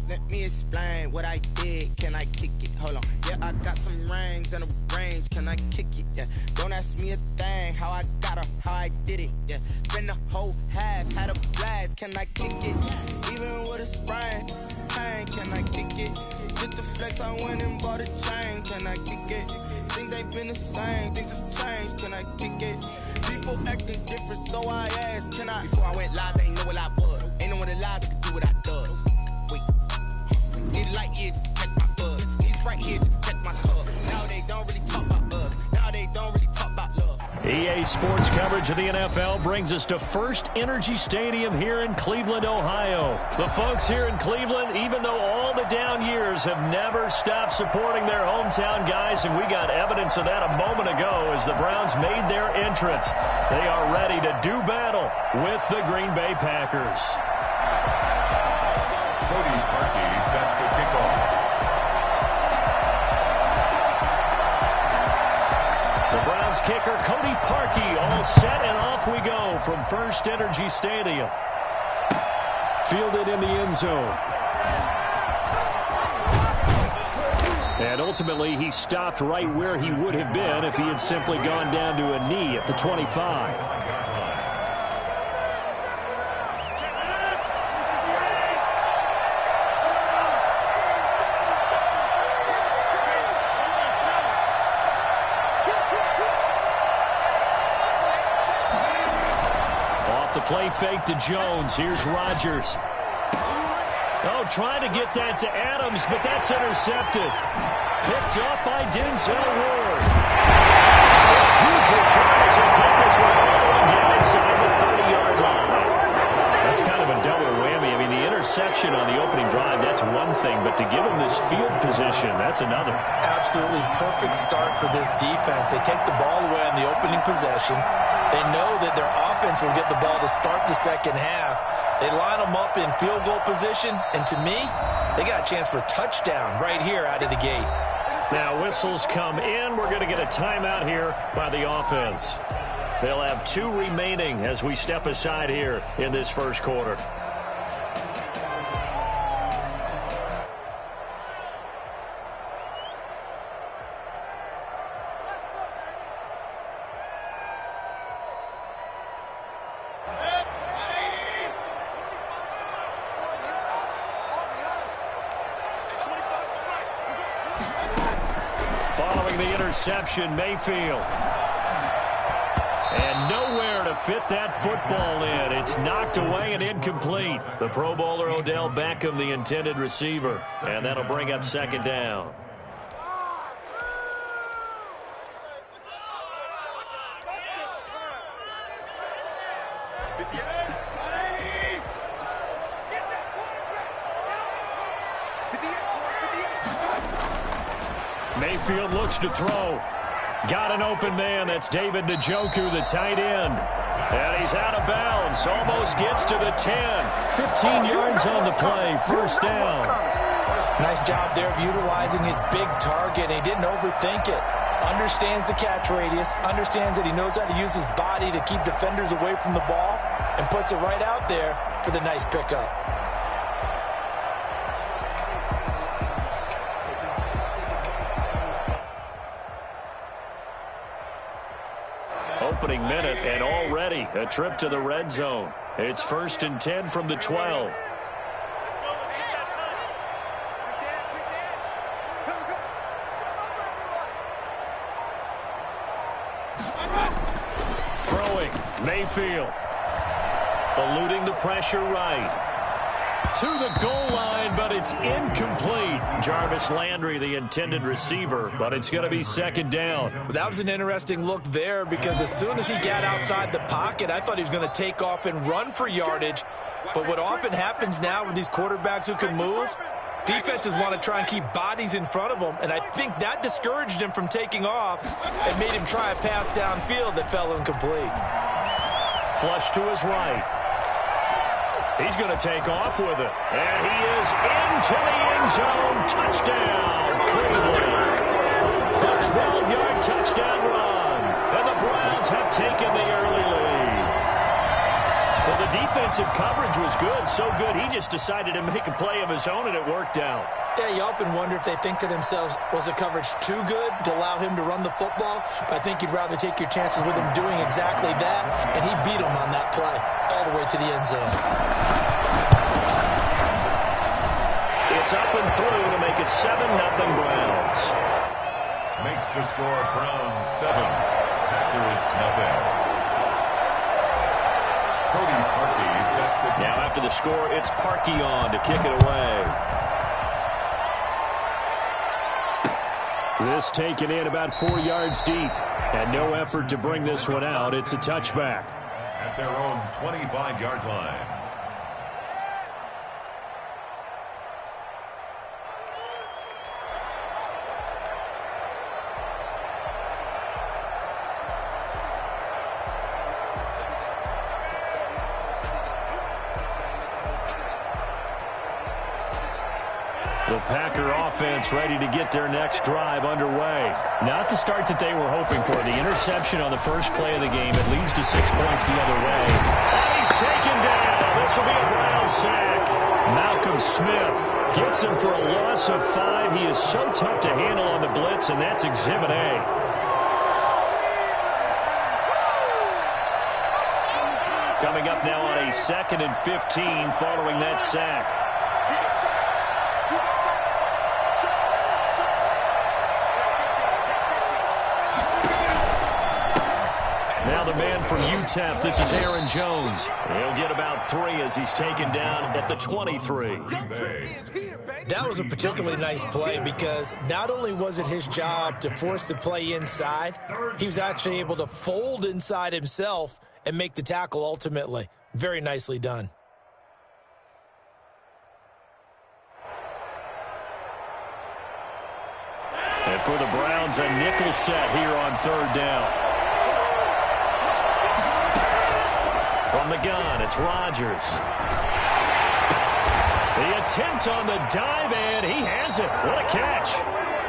Let me explain what I did. Can I kick it? Hold on. Yeah, I got some rings and a range. Can I kick it? Yeah. Don't ask me a thing. How I got her, how I did it. Yeah. Spend the whole half, had a blast. Can I kick it? Even with a sprain. Pain, can I kick it? Just to flex, I went and bought a chain. Can I kick it? Things ain't been the same. Things have changed. Can I kick it? People acting different, so I asked, can I? Before I went live, they ain't know what I was. Ain't no one alive that could do what I does. Wait. Need a light here to check my buzz. Need a right here to check my cup. Now they don't really talk about us. Now they don't really talk about love. EA Sports coverage of the NFL brings us to First Energy Stadium here in Cleveland, Ohio. The folks here in Cleveland, even though all the down years, have never stopped supporting their hometown guys, and we got evidence of that a moment ago as the Browns made their entrance. They are ready to do battle with the Green Bay Packers. Cody Parkey set to kick off. The Browns kicker, Cody Parkey, all set, and off we go from First Energy Stadium. Fielded in the end zone. And ultimately, he stopped right where he would have been if he had simply gone down to a knee at the 25. Play fake to Jones. Here's Rodgers. Oh, trying to get that to Adams, but that's intercepted. Picked up by Denzel Ward. Huge returns will take us all the way down inside the 30-yard line. That's kind of a double whammy. I mean, the interception on the opening drive, that's one thing, but to give him this field position, that's another. Absolutely perfect start for this defense. They take the ball away on the opening possession. They know that their offense will get the ball to start the second half. They line them up in field goal position, and to me, they got a chance for a touchdown right here out of the gate. Now whistles come in. We're going to get a timeout here by the offense. They'll have 2 remaining as we step aside here in this first quarter. Following the interception, Mayfield. And nowhere to fit that football in. It's knocked away and incomplete. The Pro Bowler Odell Beckham, the intended receiver. And that'll bring up second down. Mayfield looks to throw. Got an open man. That's David Njoku, the tight end. And he's out of bounds. Almost gets to the 10. 15 yards on the play. First down. Nice job there of utilizing his big target. He didn't overthink it. Understands the catch radius. Understands that he knows how to use his body to keep defenders away from the ball. And puts it right out there for the nice pickup. Opening minute, and already a trip to the red zone. It's 1st and 10 from the 12. Throwing, Mayfield. Eluding the pressure right. To the goal line, but it's incomplete. Jarvis Landry, the intended receiver, but it's going to be second down. That was an interesting look there because as soon as he got outside the pocket, I thought he was going to take off and run for yardage. But what often happens now with these quarterbacks who can move, defenses want to try and keep bodies in front of them, and I think that discouraged him from taking off and made him try a pass downfield that fell incomplete. Flush to his right. He's going to take off with it. And he is into the end zone. Touchdown, Cleveland. A 12-yard touchdown run. And the Browns have taken the early lead. Well, the defense defensive coverage was good. So good, he just decided to make a play of his own, and it worked out. Yeah, you often wonder if they think to themselves, was the coverage too good to allow him to run the football? But I think you'd rather take your chances with him doing exactly that, and he beat him on that play all the way to the end zone. It's up and through to make it 7-0 Browns. Makes the score Browns 7, Packers nothing. Cody Parkey set to now after the score, it's Parkey on to kick it away. This taken in about 4 yards deep, and no effort to bring this one out. It's a touchback. At their own 25-yard line. The Packer offense ready to get their next drive underway. Not the start that they were hoping for. The interception on the first play of the game. It leads to 6 points the other way. And he's taken down. This will be a Brown sack. Malcolm Smith gets him for a loss of 5. He is so tough to handle on the blitz, and that's Exhibit A. Coming up now on a 2nd and 15 following that sack. Now the man from UTEP, this is Aaron Jones. He'll get about 3 as he's taken down at the 23. That was a particularly nice play because not only was it his job to force the play inside, he was actually able to fold inside himself and make the tackle ultimately. Very nicely done. And for the Browns, a nickel set here on 3rd down. From the gun, it's Rodgers. The attempt on the dive, and he has it. What a catch.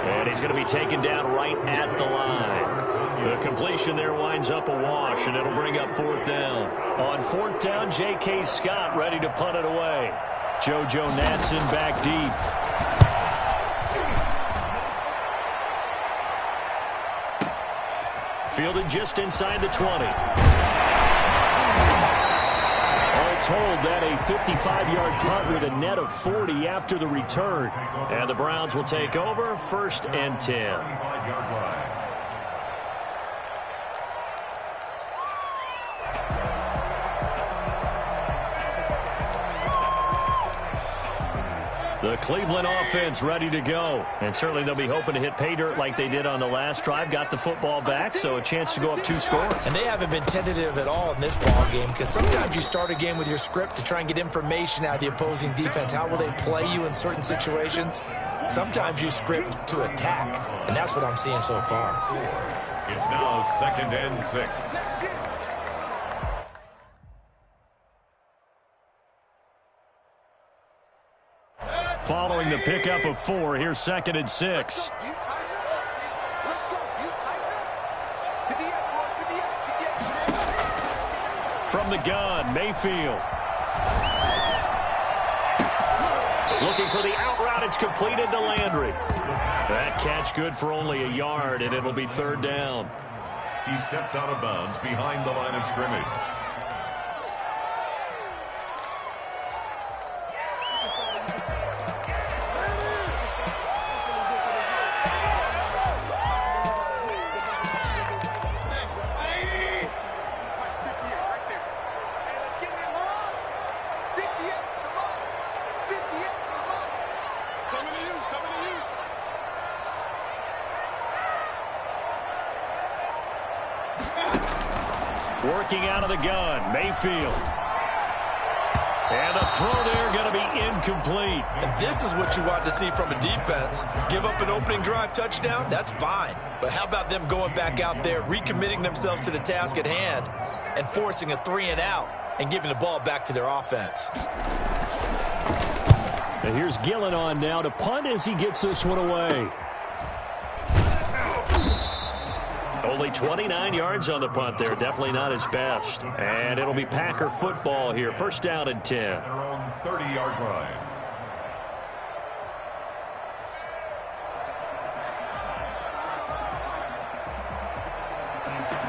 And he's going to be taken down right at the line. The completion there winds up a wash, and it'll bring up 4th down. On 4th down, J.K. Scott ready to punt it away. JoJo Natson back deep. Fielded just inside the 20. All told, that a 55-yard punt with a net of 40 after the return. And the Browns will take over 1st and 10. 25-yard line. The Cleveland offense ready to go. And certainly they'll be hoping to hit pay dirt like they did on the last drive. Got the football back, so a chance to go up 2 scores. And they haven't been tentative at all in this ball game because sometimes you start a game with your script to try and get information out of the opposing defense. How will they play you in certain situations? Sometimes you script to attack, and that's what I'm seeing so far. It's now 2nd and 6. Following the pickup of 4, here's 2nd and 6. From the gun, Mayfield. Looking for the out route. It's completed to Landry. That catch good for only a yard, and it'll be 3rd down. He steps out of bounds behind the line of scrimmage. Working out of the gun, Mayfield. And the throw there going to be incomplete. And this is what you want to see from a defense. Give up an opening drive touchdown, that's fine. But how about them going back out there, recommitting themselves to the task at hand, and forcing a 3-and-out and giving the ball back to their offense. And here's Gillen on now to punt as he gets this one away. Only 29 yards on the punt there. Definitely not his best. And it'll be Packer football here. First down and 10. Their own 30-yard line.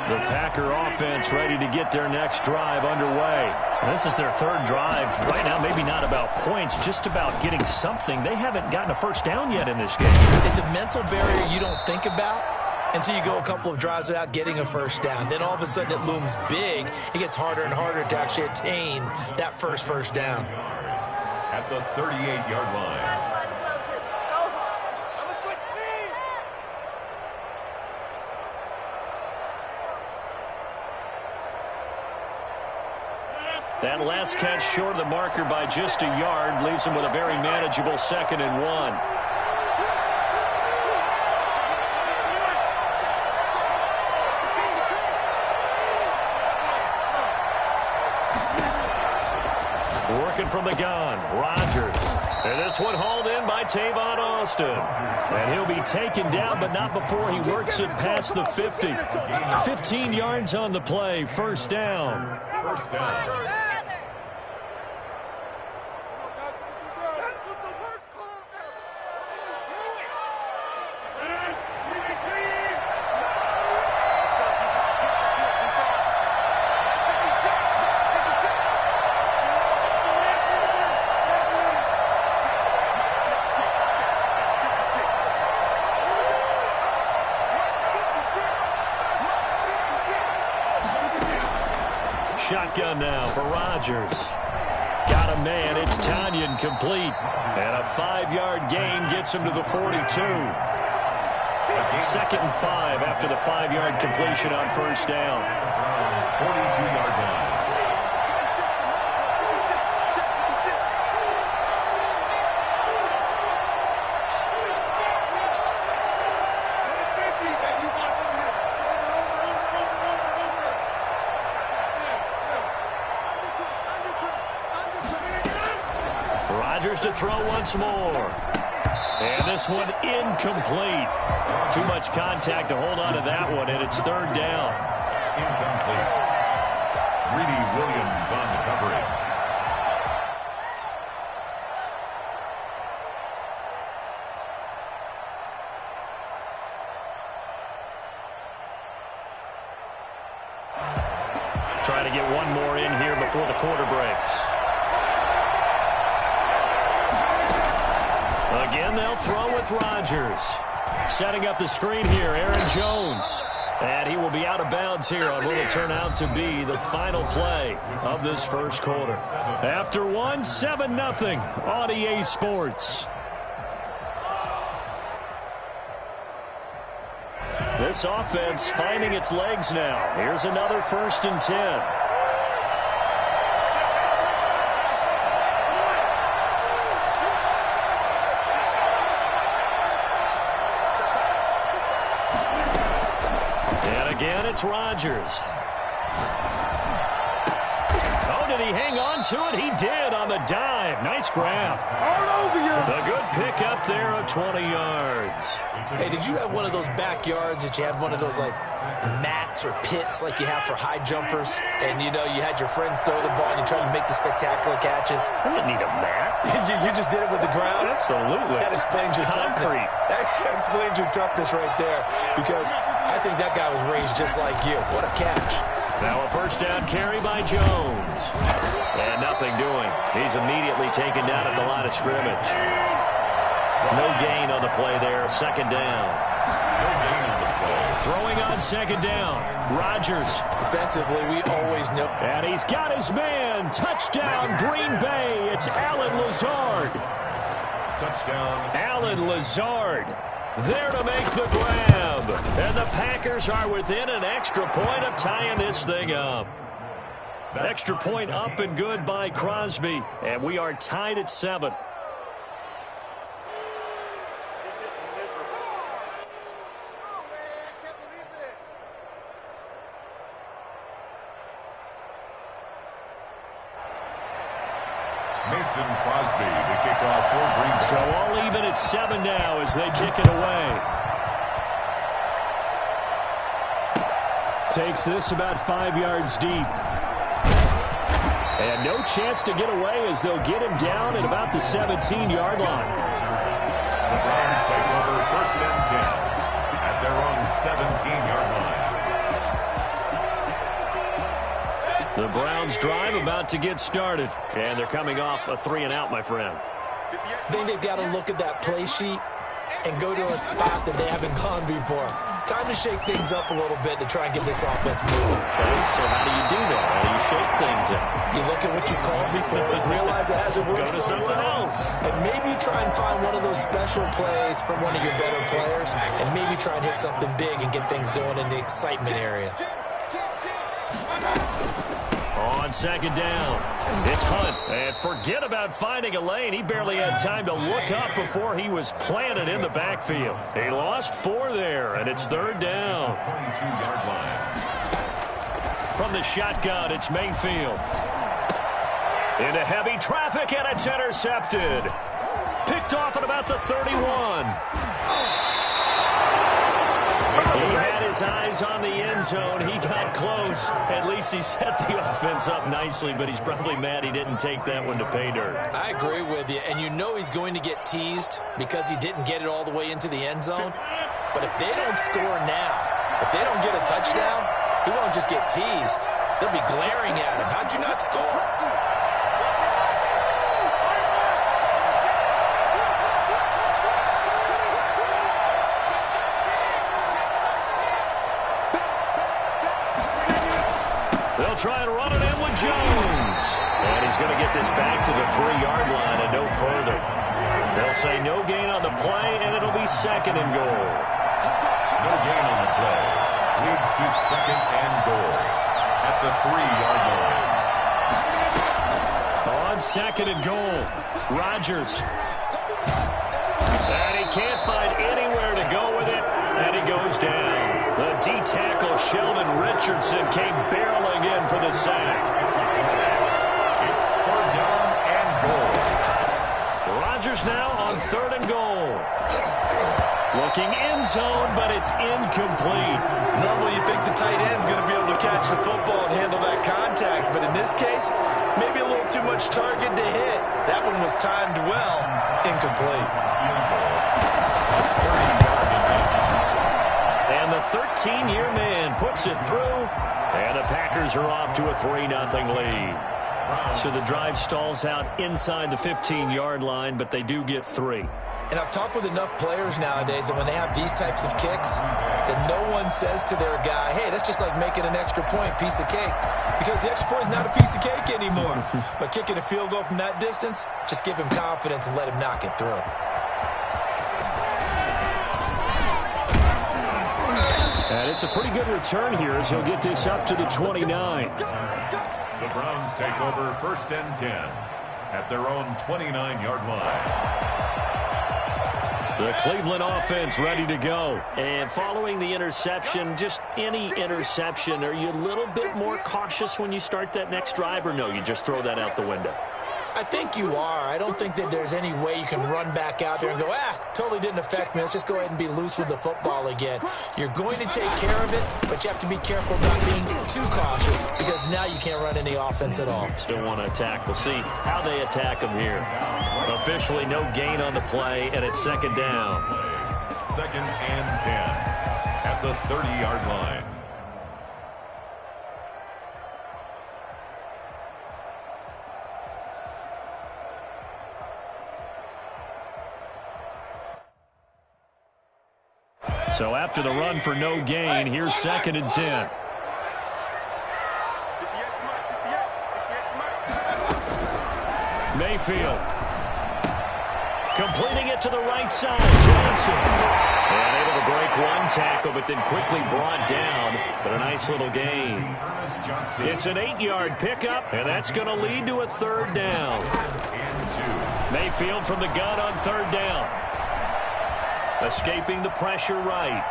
The Packer offense ready to get their next drive underway. This is their third drive. Right now, maybe not about points, just about getting something. They haven't gotten a first down yet in this game. It's a mental barrier you don't think about until you go a couple of drives without getting a first down. Then all of a sudden it looms big. It gets harder and harder to actually attain that first down. At the 38-yard line. That last catch short of the marker by just a yard leaves him with a very manageable 2nd and 1. Working from the gun, Rodgers. And this one hauled in by Tavon Austin. And he'll be taken down, but not before he works it past the 50. 15 yards on the play, first down. First down. Shotgun now for Rodgers. Got a man. It's Tanyan complete. And a 5-yard gain gets him to the 42. 2nd and 5 after the 5-yard completion on first down. 42-yard line. Rodgers to throw once more. And this one incomplete. Too much contact to hold on to that one, and it's third down. Incomplete. Greedy Williams on the coverage. Try to get one more in here before the quarter breaks. Again, they'll throw with Rodgers. Setting up the screen here, Aaron Jones. And he will be out of bounds here on what will turn out to be the final play of this first quarter. After one, 7-0 on EA Sports. This offense finding its legs now. Here's another 1st and 10. Again, it's Rodgers. Oh, did he hang on to it? He did on the dive. Nice grab. A good pickup there of 20 yards. Hey, did you have one of those backyards that you had one of those, like, mats or pits like you have for high jumpers? And, you know, you had your friends throw the ball and you tried to make the spectacular catches? I didn't need a mat. you just did it with the ground? Absolutely. That explains your toughness. That explains your toughness right there, because I think that guy was raised just like you. What a catch. Now a first down carry by Jones. And nothing doing. He's immediately taken down at the line of scrimmage. No gain on the play there. Second down. Throwing on second down. Rodgers. Defensively, we always know. And he's got his man. Touchdown, Green Bay. It's Allen Lazard. Touchdown. Allen Lazard there to make the grab. And the Packers are within an extra point of tying this thing up. Extra point up and good by Crosby. And we are tied at 7. Mason Crosby to kick off for Green Bay. So all even at 7 now as they kick it away. Takes this about 5 yards deep. And no chance to get away as they'll get him down at about the 17-yard line. The Browns take over 1st and 10 at their own 17-yard line. The Browns drive about to get started. And they're coming off a 3-and-out, my friend. I think they've got to look at that play sheet and go to a spot that they haven't gone before. Time to shake things up a little bit to try and get this offense moving. Okay, so how do you do that? How do you shake things up? You look at what you called before and realize it hasn't worked Go to so something well. else. And maybe try and find one of those special plays from one of your better players and maybe try and hit something big and get things going in the excitement area. On 2nd down, it's Hunt. And forget about finding a lane. He barely had time to look up before he was planted in the backfield. He lost 4 there, and it's 3rd down. 22-yard line. From the shotgun, it's Mayfield. Into heavy traffic, and it's intercepted. Picked off at about the 31. He had his eyes on the end zone. He got close. At least he set the offense up nicely, but he's probably mad he didn't take that one to pay dirt. I agree with you, and you know he's going to get teased because he didn't get it all the way into the end zone. But if they don't score now, if they don't get a touchdown, he won't just get teased. They'll be glaring at him. How'd you not score? They'll try and run it in with Jones. And he's going to get this back to the 3-yard line and no further. They'll say no gain on the play, and it'll be 2nd and goal. No gain on the play. Leads to 2nd and goal at the 3-yard line. On 2nd and goal, Rodgers. And he can't find anywhere to go with it, and he goes down. The D-tackle Sheldon Richardson came barreling in for the sack. It's 3rd down and goal. Rodgers now on 3rd and goal. Looking end zone, but it's incomplete. Normally you think the tight end's going to be able to catch the football and handle that contact, but in this case, maybe a little too much target to hit. That one was timed well. Incomplete. And the 13-year man puts it through, and the Packers are off to a 3-0 lead. So the drive stalls out inside the 15-yard line, but they do get 3. And I've talked with enough players nowadays that when they have these types of kicks, that no one says to their guy, hey, that's just like making an extra point, piece of cake. Because the extra point is not a piece of cake anymore. But kicking a field goal from that distance, just give him confidence and let him knock it through. And it's a pretty good return here as he'll get this up to the 29. The Browns take over 1st and 10 at their own 29-yard line. The Cleveland offense ready to go. And following the interception, just any interception, are you a little bit more cautious when you start that next drive, or no, you just throw that out the window? I think you are. I don't think that there's any way you can run back out there and go, totally didn't affect me. Let's just go ahead and be loose with the football again. You're going to take care of it, but you have to be careful not being too cautious because now you can't run any offense at all. Still want to attack. We'll see how they attack them here. Officially no gain on the play, and it's 2nd down. 2nd and 10 at the 30-yard line. So after the run for no gain, here's 2nd and 10. Mayfield. Completing it to the right side. Johnson. And able to break one tackle, but then quickly brought down. But a nice little gain. It's an 8-yard pickup, and that's going to lead to a 3rd down. Mayfield from the gun on 3rd down. Escaping the pressure right.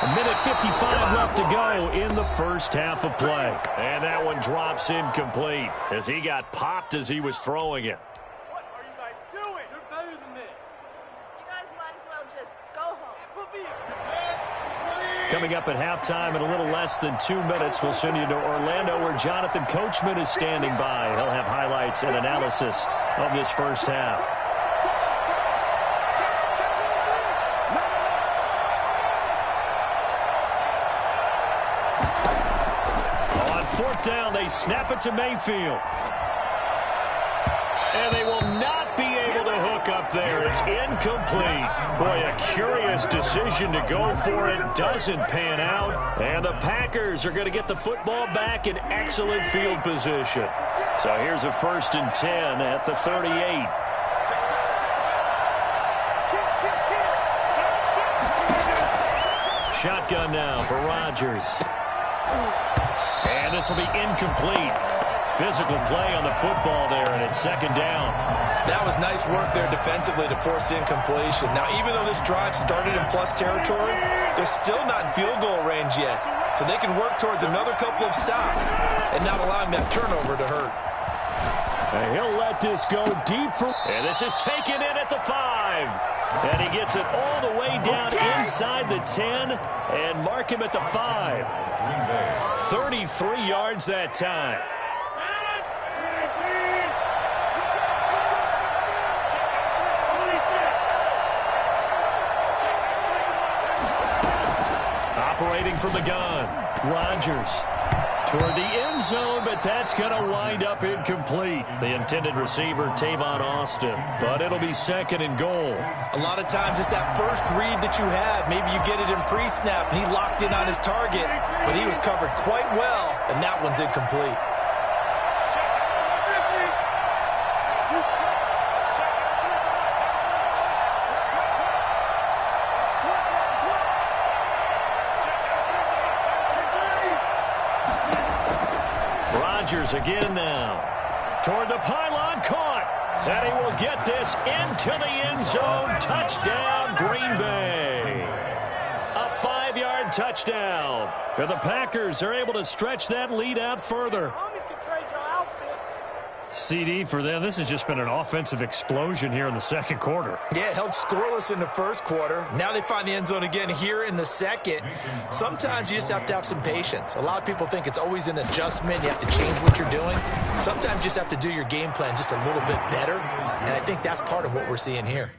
A minute 55 left to go in the first half of play. And that one drops incomplete as he got popped as he was throwing it. What are you guys doing? You're better than this. Coming up at halftime in a little less than 2 minutes, we'll send you to Orlando where Jonathan Coachman is standing by. He'll have highlights and analysis of this first half. On fourth down, they snap it to Mayfield. And they will not be able to hook up there. It's incomplete. Boy, a curious decision to go for it. Doesn't pan out. And the Packers are going to get the football back in excellent field position. So here's a 1st and 10 at the 38. Shotgun now for Rodgers. And this will be incomplete. Physical play on the football there, and it's 2nd down. That was nice work there defensively to force the incompletion. Now, even though this drive started in plus territory, they're still not in field goal range yet. So they can work towards another couple of stops and not allowing that turnover to hurt. And he'll let this go deep. And this is taken in at the 5. And he gets it all the way down inside the 10 and mark him at the 5. 33 yards that time. Operating from the gun, Rodgers toward the end zone, but that's going to wind up incomplete. The intended receiver, Tavon Austin, but it'll be 2nd and goal. A lot of times it's that first read that you have. Maybe you get it in pre-snap, and he locked in on his target, but he was covered quite well, and that one's incomplete. Rodgers again now. Toward the pylon, caught. And he will get this into the end zone. Touchdown, Green Bay. A 5-yard touchdown. And the Packers are able to stretch that lead out further. CD for them. This has just been an offensive explosion here in the 2nd quarter. Yeah, held scoreless in the 1st quarter. Now they find the end zone again here in the 2nd. Sometimes you just have to have some patience. A lot of people think it's always an adjustment. You have to change what you're doing. Sometimes you just have to do your game plan just a little bit better. And I think that's part of what we're seeing here.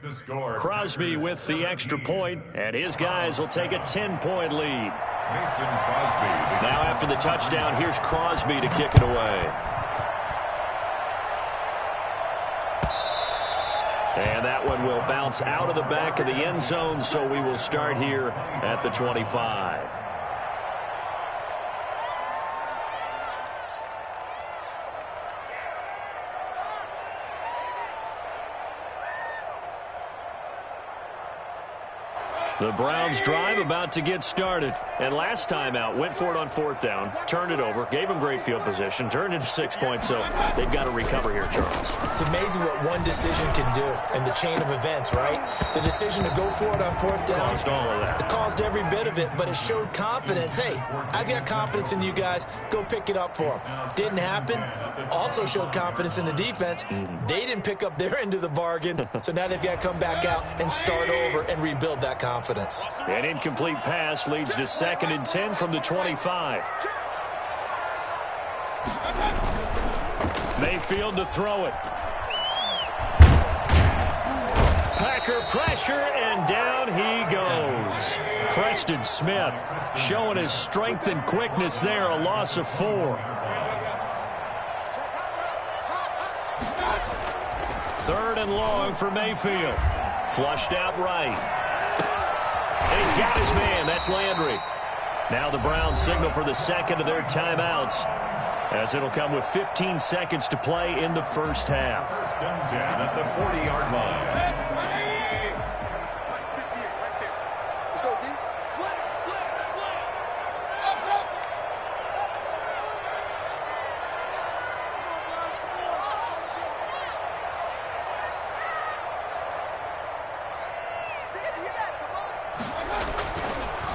Crosby with the extra point, and his guys will take a 10-point lead. Now after the touchdown, here's Crosby to kick it away. And that one will bounce out of the back of the end zone, so we will start here at the 25. The Browns drive about to get started. And last time out, went for it on 4th down, turned it over, gave them great field position, turned into 6 points, so they've got to recover here, Charles. It's amazing what one decision can do in the chain of events, right? The decision to go for it on 4th down. Caused all of that. It caused every bit of it, but it showed confidence. Hey, I've got confidence in you guys. Go pick it up for them. Didn't happen. Also showed confidence in the defense. They didn't pick up their end of the bargain, so now they've got to come back out and start over and rebuild that confidence. An incomplete pass leads to 2nd and 10 from the 25. Mayfield to throw it. Packer pressure, and down he goes. Preston Smith showing his strength and quickness there, a loss of 4. 3rd and long for Mayfield. Flushed out right. And he's got his man. That's Landry. Now the Browns signal for the 2nd of their timeouts, as it'll come with 15 seconds to play in the first half. 1st and 10 at the 40-yard line. Let's go, D. Slam.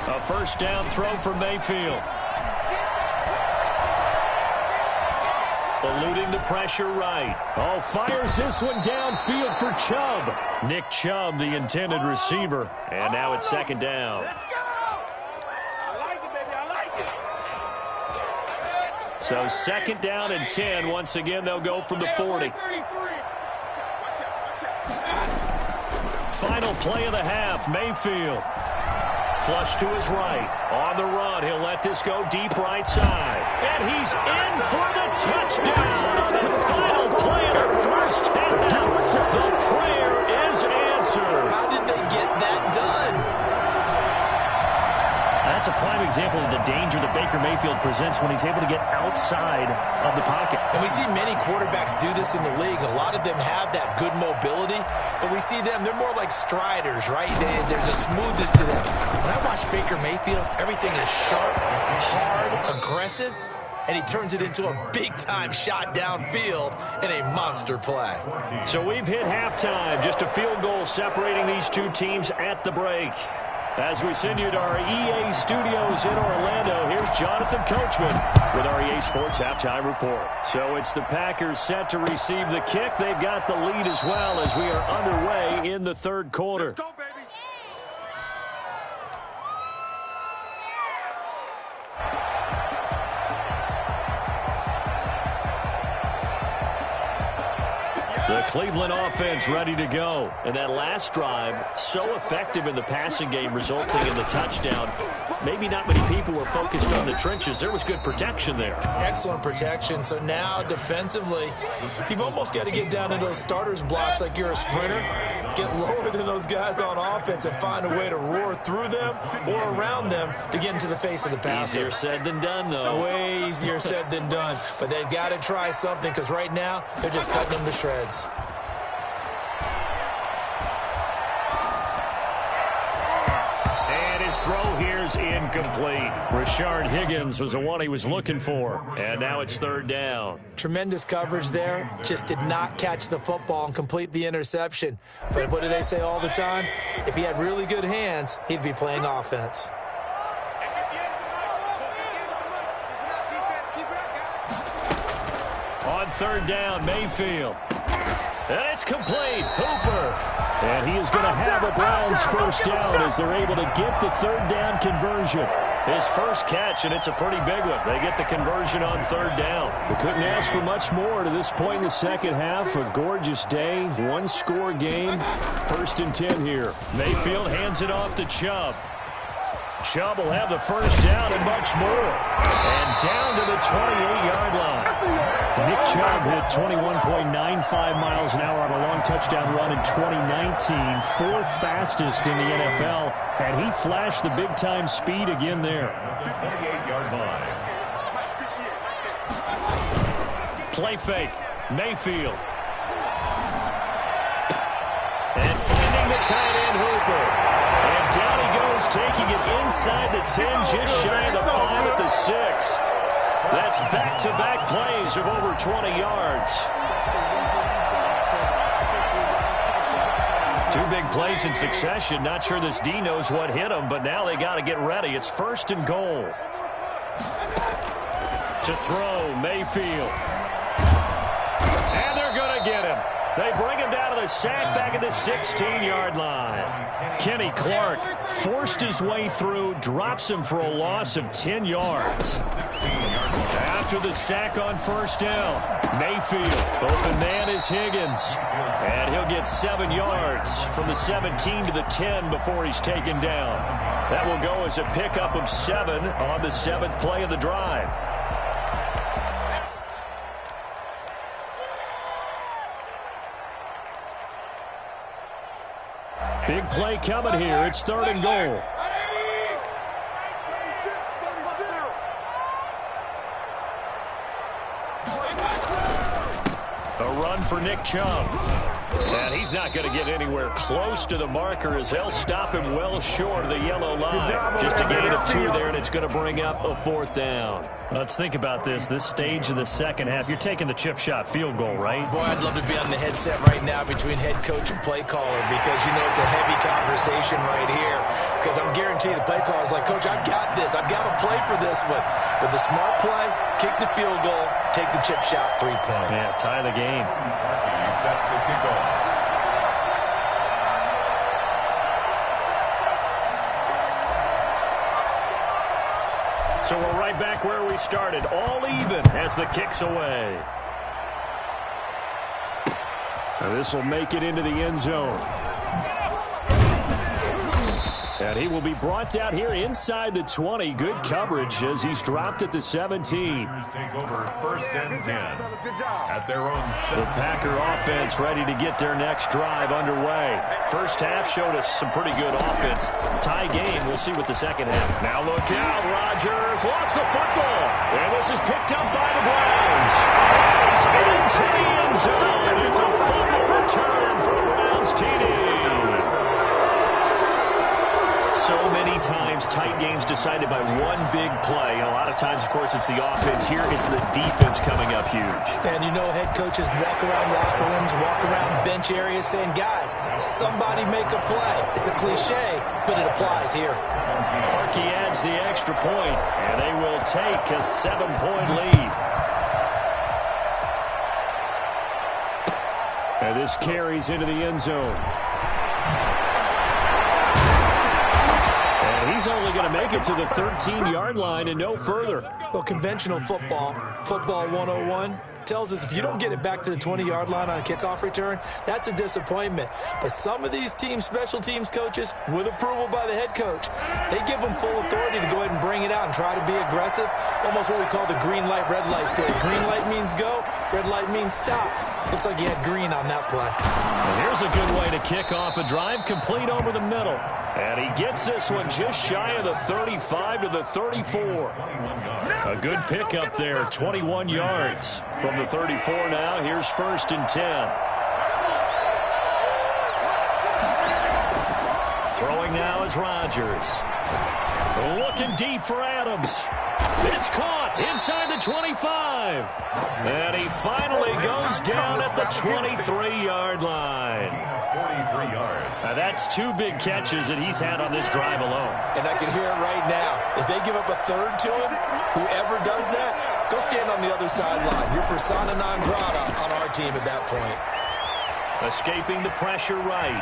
A 1st down throw for Mayfield. Eluding the pressure right. Oh, fires this one downfield for Chubb. Nick Chubb, the intended receiver. And now it's second down. So second down and 10. Once again, they'll go from the 40. Final play of the half, Mayfield. Flush to his right. On the run, he'll let this go deep right side. And he's in for the touchdown on the final play of the first half. The prayer is answered. How did they get that done? That's a prime example of the danger that Baker Mayfield presents when he's able to get outside of the pocket. And we see many quarterbacks do this in the league. A lot of them have that good mobility, but we see them, they're more like striders, right? There's a smoothness to them. When I watch Baker Mayfield, everything is sharp, hard, aggressive, and he turns it into a big-time shot downfield in a monster play. So we've hit halftime. Just a field goal separating these two teams at the break. As we send you to our EA studios in Orlando, here's Jonathan Coachman with our EA Sports Halftime Report. So it's the Packers set to receive the kick. They've got the lead as well as we are underway in the third quarter. Let's go, baby. The Cleveland offense ready to go. And that last drive, so effective in the passing game, resulting in the touchdown. Maybe not many people were focused on the trenches. There was good protection there. Excellent protection. So now defensively, you've almost got to get down to those starters blocks like you're a sprinter. Get lower than those guys on offense and find a way to roar through them or around them to get into the face of the passer. Easier said than done, though. Way easier said than done. But they've got to try something because right now they're just cutting them to shreds. His throw here is incomplete. Rashard Higgins was the one he was looking for. And now it's third down. Tremendous coverage there. Just did not catch the football and complete the interception. But what do they say all the time? If he had really good hands, he'd be playing offense. On third down, Mayfield. And it's complete. Hooper. And he is going to have a Browns first down as they're able to get the third down conversion. His first catch, and it's a pretty big one. They get the conversion on third down. We couldn't ask for much more to this point in the second half. A gorgeous day, one-score game. First and 10 here. Mayfield hands it off to Chubb. Chubb will have the first down and much more. And down to the 28-yard line. Nick Chubb hit 21.95 miles an hour on a long touchdown run in 2019. Fourth fastest in the NFL. And he flashed the big-time speed again there. 28-yard line. Play fake. Mayfield. And finding the tight end Hooper. And down he goes, taking it inside the 10, just shy of the 5 at the 6. That's back-to-back plays of over 20 yards. Two big plays in succession. Not sure this D knows what hit him, but now they got to get ready. It's first and goal. To throw, Mayfield. And they're going to get him. They bring him down to the sack back at the 16-yard line. Kenny Clark forced his way through, drops him for a loss of 10 yards. After the sack on first down, Mayfield, open man is Higgins. And he'll get 7 yards from the 17 to the 10 before he's taken down. That will go as a pickup of 7 on the 7th play of the drive. Big play coming here. It's third and goal. A run for Nick Chubb. And he's not going to get anywhere close to the marker as they'll stop him well short of the yellow line. Just a gain of 2 there, and it's going to bring up a 4th down. Let's think about this stage of the second half. You're taking the chip shot field goal, right? Boy, I'd love to be on the headset right now between head coach and play caller because you know it's a heavy conversation right here. Because I'm guaranteed the play caller is like, Coach, I've got this. I've got to play for this one. But the smart play, kick the field goal, take the chip shot, 3 points. Yeah, tie the game. He's set to kick off. So we're right back where we started, all even as the kick's away. Now this will make it into the end zone. And he will be brought down here inside the 20. Good coverage as he's dropped at the 17. Take over 1st and 10 at their own The 7. Packer offense ready to get their next drive underway. First half showed us some pretty good offense. Tie game. We'll see what the second half. Now look out. Rodgers lost the football. And this is picked up by the Browns. He's into the end zone. It's a fumble return for the Browns TD. So many times, tight games decided by one big play. And a lot of times, of course, it's the offense. Here, it's the defense coming up huge. And you know head coaches walk around locker rooms, walk around bench areas saying, guys, somebody make a play. It's a cliche, but it applies here. Parkey adds the extra point, and they will take a 7-point lead. And this carries into the end zone. He's only going to make it to the 13-yard line and no further. Well, conventional football 101, tells us if you don't get it back to the 20-yard line on a kickoff return, that's a disappointment. But some of these teams, special teams coaches, with approval by the head coach, they give them full authority to go ahead and bring it out and try to be aggressive. Almost what we call the green light, red light play. Green light means go, red light means stop. Looks like he had green on that play. And here's a good way to kick off a drive, complete over the middle. And he gets this one just shy of the 35 to the 34. A good pickup there, 21 yards. From the 34 now, here's 1st and 10. Throwing now is Rodgers. Looking deep for Adams. It's caught inside the 25. And he finally goes down at the 23-yard line. 43 yards. Now that's 2 big catches that he's had on this drive alone. And I can hear it right now. If they give up a third to him, whoever does that, go stand on the other sideline. You're persona non grata on our team at that point. Escaping the pressure right.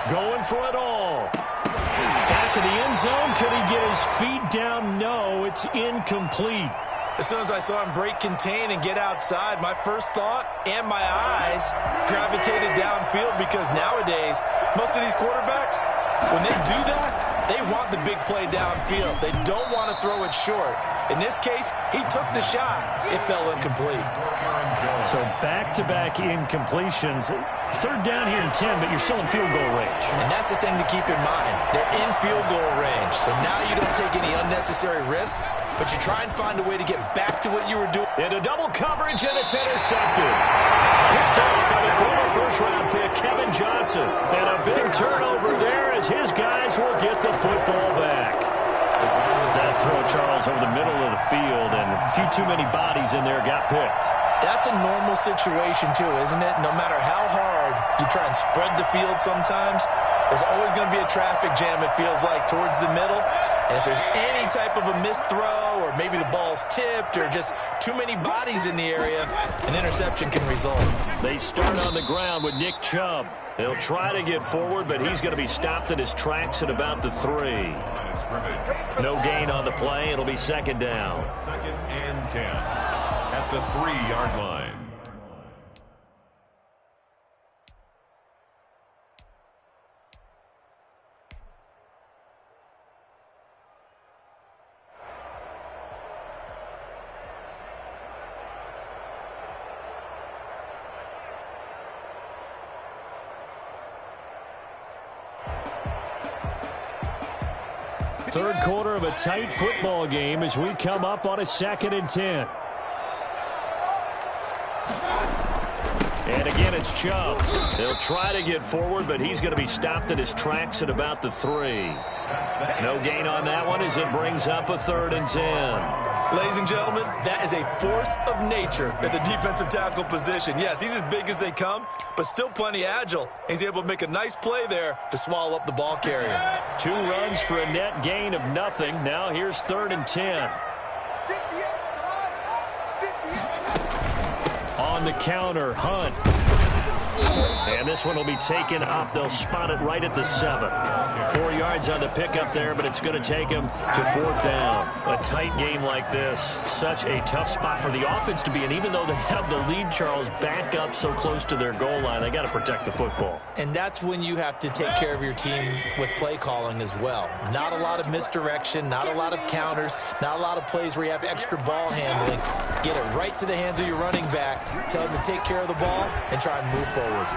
Going for it all. Back in the end zone. Could he get his feet down? No, it's incomplete. As soon as I saw him break contain and get outside, my first thought and my eyes gravitated downfield because nowadays, most of these quarterbacks, when they do that, they want the big play downfield. They don't want to throw it short. In this case, he took the shot. It fell incomplete. So back-to-back incompletions. 3rd down here in 10, but you're still in field goal range. And that's the thing to keep in mind. They're in field goal range. So now you don't take any unnecessary risks, but you try and find a way to get back to what you were doing. Into double coverage, and it's intercepted. Picked up by the former first-round pick, Kevin Johnson. And a big turnover there as his guys will get the football back. That throw, Charles, over the middle of the field, and a few too many bodies in there got picked. That's a normal situation, too, isn't it? No matter how hard you try and spread the field sometimes, there's always going to be a traffic jam, it feels like, towards the middle. And if there's any type of a missed throw or maybe the ball's tipped or just too many bodies in the area, an interception can result. They start on the ground with Nick Chubb. They'll try to get forward, but he's going to be stopped in his tracks at about the 3. No gain on the play. It'll be 2nd down. 2nd and 10 at the 3-yard line. Third quarter of a tight football game as we come up on a 2nd and 10. And again, it's Chubb. They'll try to get forward, but he's going to be stopped in his tracks at about the 3. No gain on that one as it brings up a 3rd and 10. Ladies and gentlemen, that is a force of nature at the defensive tackle position. Yes, he's as big as they come, but still plenty agile. He's able to make a nice play there to swallow up the ball carrier. 2 runs for a net gain of nothing. Now here's 3rd and 10. On the counter, Hunt. And this one will be taken up. They'll spot it right at the 7. 4 yards on the pickup there, but it's going to take him to 4th down. A tight game like this, such a tough spot for the offense to be in. Even though they have the lead, Charles, back up so close to their goal line, they got to protect the football. And that's when you have to take care of your team with play calling as well. Not a lot of misdirection, not a lot of counters, not a lot of plays where you have extra ball handling. Get it right to the hands of your running back. Tell him to take care of the ball and try and move forward. And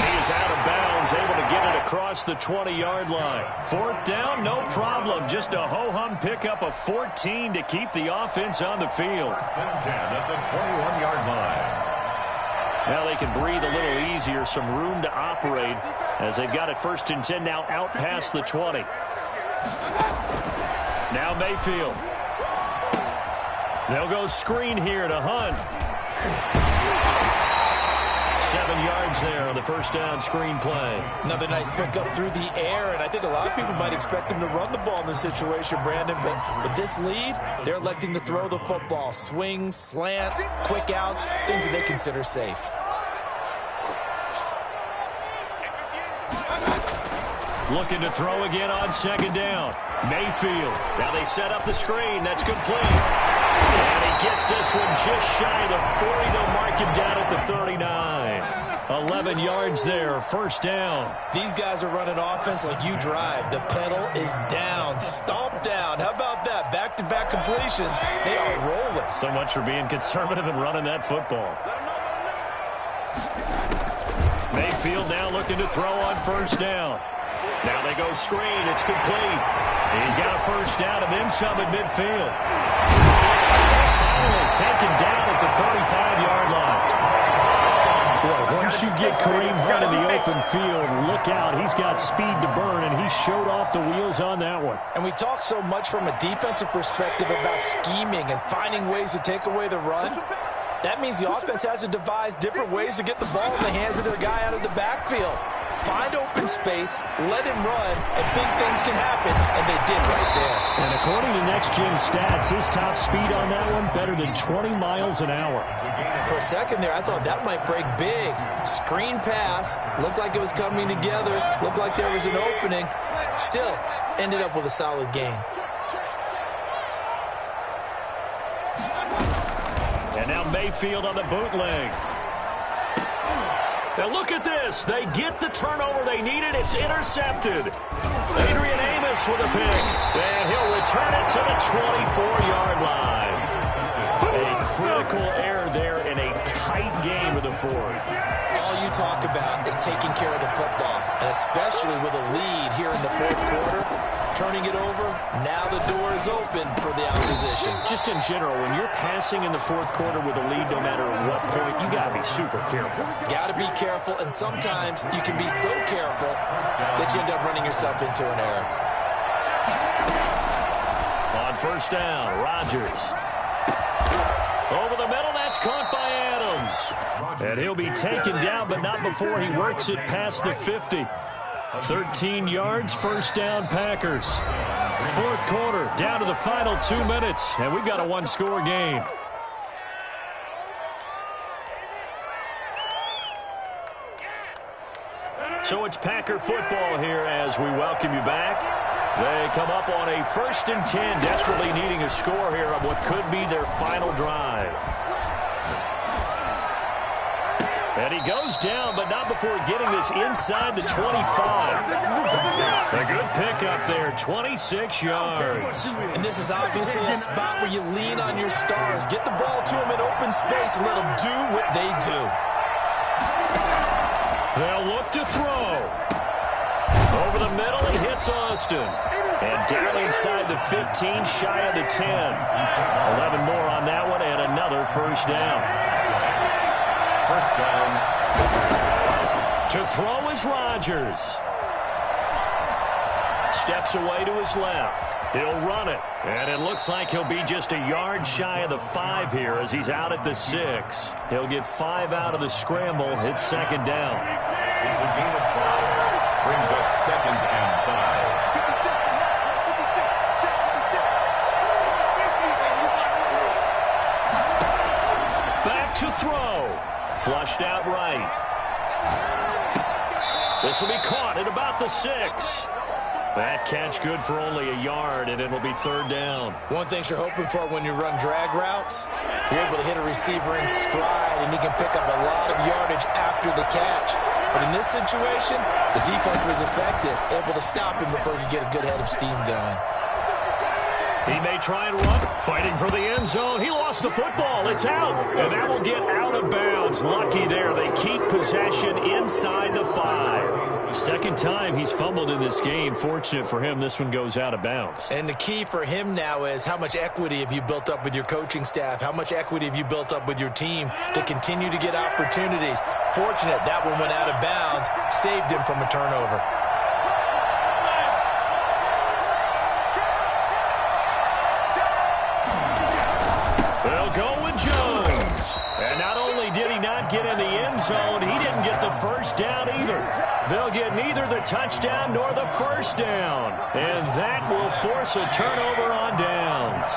he is out of bounds, able to get it across the 20-yard line. 4th down, no problem. Just a ho-hum pickup of 14 to keep the offense on the field. 10 at the 21-yard line. Now they can breathe a little easier, some room to operate as they've got it 1st and 10 now out past the 20. Now Mayfield. They'll go screen here to Hunt. 7 yards there on the 1st down screen play. Another nice pickup through the air, and I think a lot of people might expect him to run the ball in this situation, Brandon, but with this lead, they're electing to throw the football. Swings, slants, quick outs, things that they consider safe. Looking to throw again on 2nd down. Mayfield. Now they set up the screen. That's complete. And he gets this one just shy of the 40. They'll mark him down at the 39. 11 yards there, 1st down. These guys are running offense like you drive. The pedal is down, stomped down. How about that? Back-to-back completions. They are rolling. So much for being conservative and running that football. Mayfield now looking to throw on 1st down. Now they go screen. It's complete. He's got a 1st down and then some at midfield. Finally taken down at the 35-yard line. Boy, once you get Kareem Hunt in the open field, look out. He's got speed to burn, and he showed off the wheels on that one. And we talk so much from a defensive perspective about scheming and finding ways to take away the run. That means the offense has to devise different ways to get the ball in the hands of their guy out of the backfield. Find open space, let him run, and big things can happen, and they did right there. And according to Next Gen Stats, his top speed on that one better than 20 miles an hour. For a second there, I thought that might break big. Screen pass, looked like it was coming together, looked like there was an opening. Still, ended up with a solid gain. And now Mayfield on the bootleg. Now look at this. They get the turnover they needed. It's intercepted. Adrian Amos with a pick. And he'll return it to the 24-yard line. A critical error there in a tight game of the 4th. All you talk about is taking care of the football, and especially with a lead here in the 4th quarter. Turning it over, now the door is open for the opposition. Just in general, when you're passing in the 4th quarter with a lead, no matter at what point, you got to be super careful. Got to be careful, and sometimes you can be so careful that you end up running yourself into an error. On 1st down, Rodgers. Over the middle, that's caught by Adams. And he'll be taken down, but not before he works it past the 50. 13 yards, 1st down, Packers. 4th quarter, down to the final 2 minutes, and we've got a 1-score game. So it's Packer football here as we welcome you back. They come up on a 1st and 10, desperately needing a score here on what could be their final drive. And he goes down, but not before getting this inside the 25. A good pickup there, 26 yards. And this is obviously a spot where you lean on your stars. Get the ball to them in open space and let them do what they do. They'll look to throw. Over the middle, he hits Austin. And down inside the 15, shy of the 10. 11 more on that one, and another 1st down. To throw is Rodgers. Steps away to his left. He'll run it. And it looks like he'll be just a yard shy of the 5 here as he's out at the 6. He'll get 5 out of the scramble. It's second down. It's a gain of 5. Brings up second and 5. Back to throw. Flushed out right. This will be caught at about the 6. That catch good for only a yard, and it'll be third down. One thing you're hoping for when you run drag routes, you're able to hit a receiver in stride, and he can pick up a lot of yardage after the catch. But in this situation, the defense was effective, able to stop him before he could get a good head of steam going. He may try and run, fighting for the end zone. He lost the football. It's out, and that will get out of bounds. Lucky there. They keep possession inside the 5. Second time he's fumbled in this game. Fortunate for him, this one goes out of bounds. And the key for him now is how much equity have you built up with your coaching staff? How much equity have you built up with your team to continue to get opportunities? Fortunate that one went out of bounds, saved him from a turnover. They'll go with Jones. And not only did he not get in the end zone, he didn't get the first down either. They'll get neither the touchdown nor the first down. And that will force a turnover on downs.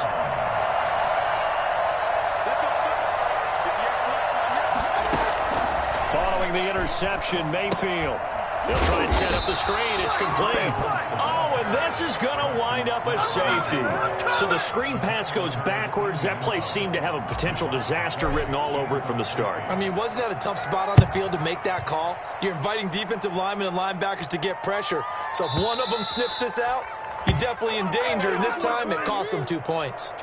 Following the interception, Mayfield. He'll try and set up the screen. It's complete. Oh, and this is going to wind up a safety. So the screen pass goes backwards. That play seemed to have a potential disaster written all over it from the start. I mean, wasn't that a tough spot on the field to make that call? You're inviting defensive linemen and linebackers to get pressure. So if one of them sniffs this out, you're definitely in danger. And this time, it cost them 2 points.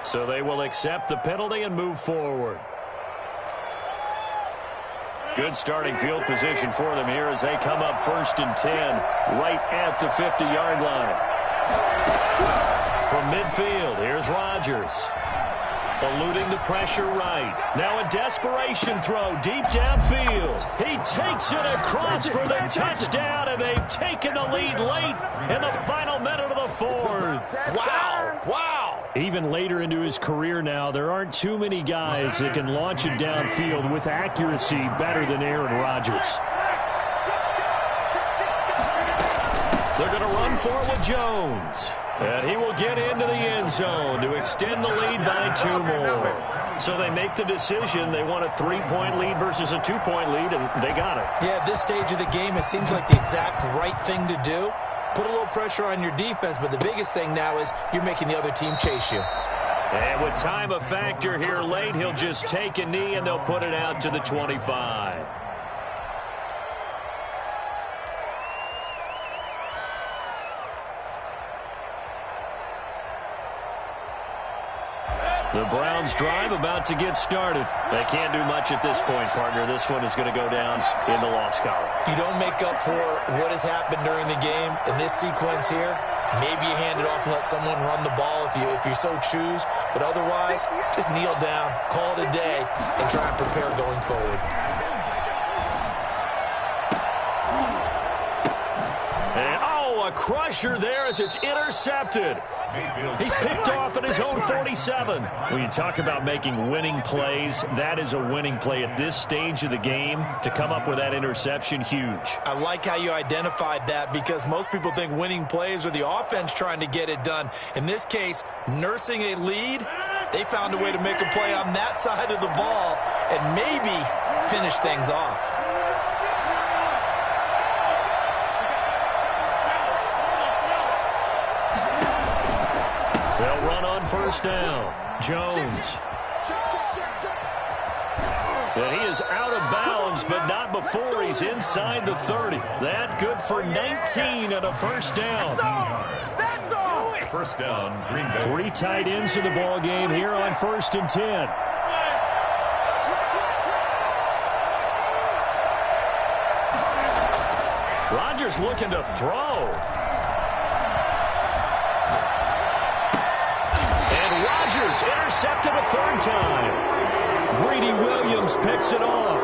So they will accept the penalty and move forward. Good starting field position for them here as they come up 1st and 10 right at the 50-yard line. From midfield, here's Rodgers. Eluding the pressure right. Now a desperation throw deep downfield. He takes it across for the touchdown, and they've taken the lead late in the final minute of the 4th. Wow! Wow! Even later into his career now, there aren't too many guys that can launch it downfield with accuracy better than Aaron Rodgers. They're going to run for it with Jones. And he will get into the end zone to extend the lead by 2 more. So they make the decision. They want a 3-point lead versus a 2-point lead, and they got it. Yeah, at this stage of the game, it seems like the exact right thing to do. Put a little pressure on your defense, but the biggest thing now is you're making the other team chase you. And with time a factor here late, he'll just take a knee, and they'll put it out to the 25. The Browns drive about to get started. They can't do much at this point, partner. This one is going to go down in the loss column. You don't make up for what has happened during the game. In this sequence here, maybe you hand it off and let someone run the ball if you so choose. But otherwise, just kneel down, call it a day, and try and prepare going forward. A crusher there as it's intercepted. He's picked off at his own 47. When you talk about making winning plays, that is a winning play at this stage of the game. To come up with that interception, huge. I like how you identified that because most people think winning plays are the offense trying to get it done. In this case, nursing a lead, they found a way to make a play on that side of the ball and maybe finish things off. They'll run on first down. Jones. And he is out of bounds, but not before he's inside the 30. That good for 19 and a first down. First down, Green Bay. 3 tight ends in the ball game here on 1st and 10. Rodgers looking to throw. Rodgers intercepted a 3rd time. Greedy Williams picks it off.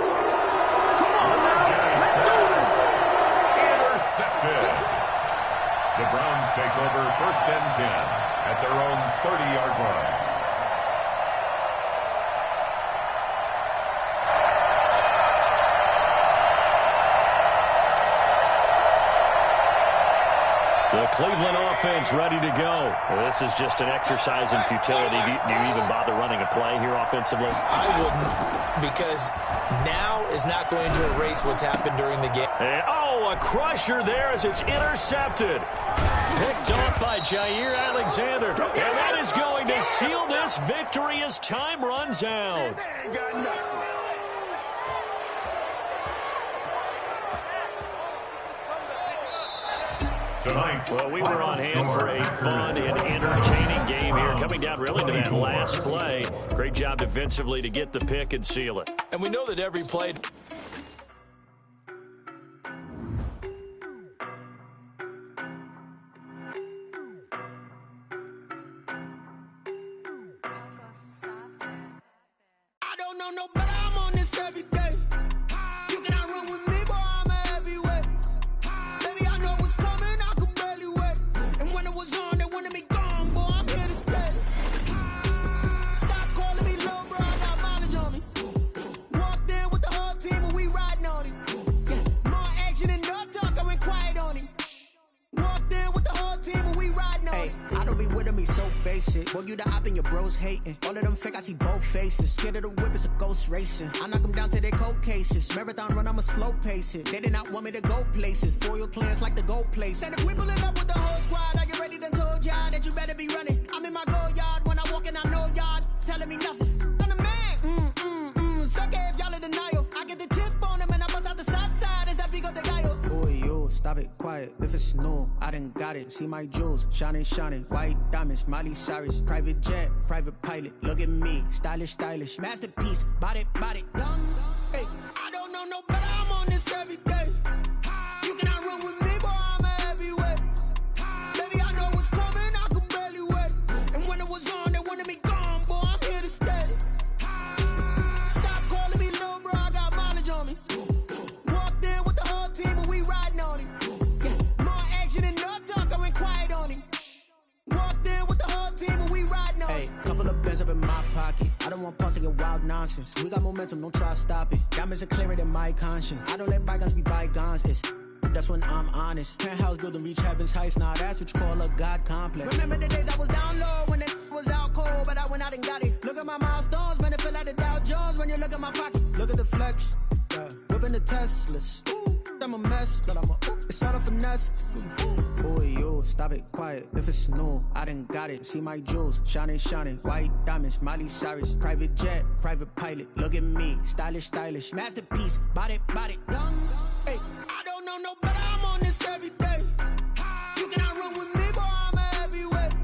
take over 1st and 10 at their own 30-yard line. The Cleveland offense ready to go. Well, this is just an exercise in futility. Do you even bother running a play here offensively? I wouldn't, because now is not going to erase what's happened during the game. And, oh, a crusher there as it's intercepted. Picked off by Jair Alexander. And that is going to seal this victory as time runs out. Well, we were on hand for a fun and entertaining game here, coming down really to that last play. Great job defensively to get the pick and seal it. And we know that every play... I don't know no better, I'm on this every day. You cannot run with me, boy, I'm a heavyweight. Baby, I know what's coming, I could barely wait. And when it was on, they wanted me gone, boy, I'm here to stay. Stop calling me little bro, I got mileage on me. Walked in with the whole team and we riding on him. Yeah, more action and no talk, I went quiet on him. Walked in with the whole team and we riding on him. I don't be with me so basic. Boy, you the op and your bros hating. All of them fake, I see both faces. Scared of the whip, it's a ghost racing. I knock them down to their cold cases. Marathon run, I'ma slow pace it. They did not want me to go places. Foil plans like the gold place. And if we pulling up with the whole squad, are you ready? Done told y'all that you better be running. I'm in my go yard. When I walk in, I know y'all telling me nothing. I'm the man. Suck it if y'all in denial. I get the chip on him and I bust out the south side. Is that Vigo the guy? Boy, you stop it, quiet. If it's new, I done got it. See my jewels, shining, shining. White diamonds, Miley Cyrus. Private jet, private pilot. Look at me, stylish, stylish. Masterpiece, body, body. Hey, I don't know no better, I'm on this every day. You cannot run with me, boy, I'm a heavyweight. Baby, I know what's coming, I could barely wait. And when it was on, they wanted me gone, boy, I'm here to stay. Stop calling me little bro, I got mileage on me. Walked in with the whole team and we riding on him. Yeah, more action and no talk, I went quiet on him. Walked in with the whole team and we riding on him. Hey, couple of bands up in my pocket. I don't want pumps to get wild nonsense. We got momentum, don't try to stop it. Diamonds are clearer than my conscience. I don't let bygones be bygones. That's when I'm honest. Penthouse building, reach heaven's heights. Nah, that's what you call a God complex. Remember the days I was down low when it was out cold, but I went out and got it. Look at my milestones, man, it feel like the Dow Jones when you look at my pocket. Look at the flex, yeah. Whipping the Teslas. I'm a mess, but it's all a finesse. Boy, you stop it, quiet. If it's new, I done got it. See my jewels, shining, shining. White diamonds, Miley Cyrus. Private jet, private pilot. Look at me, stylish, stylish. Masterpiece, body, body. Hey, I don't know no better, I'm on this every day. You cannot run with me, boy, I'm a heavyweight.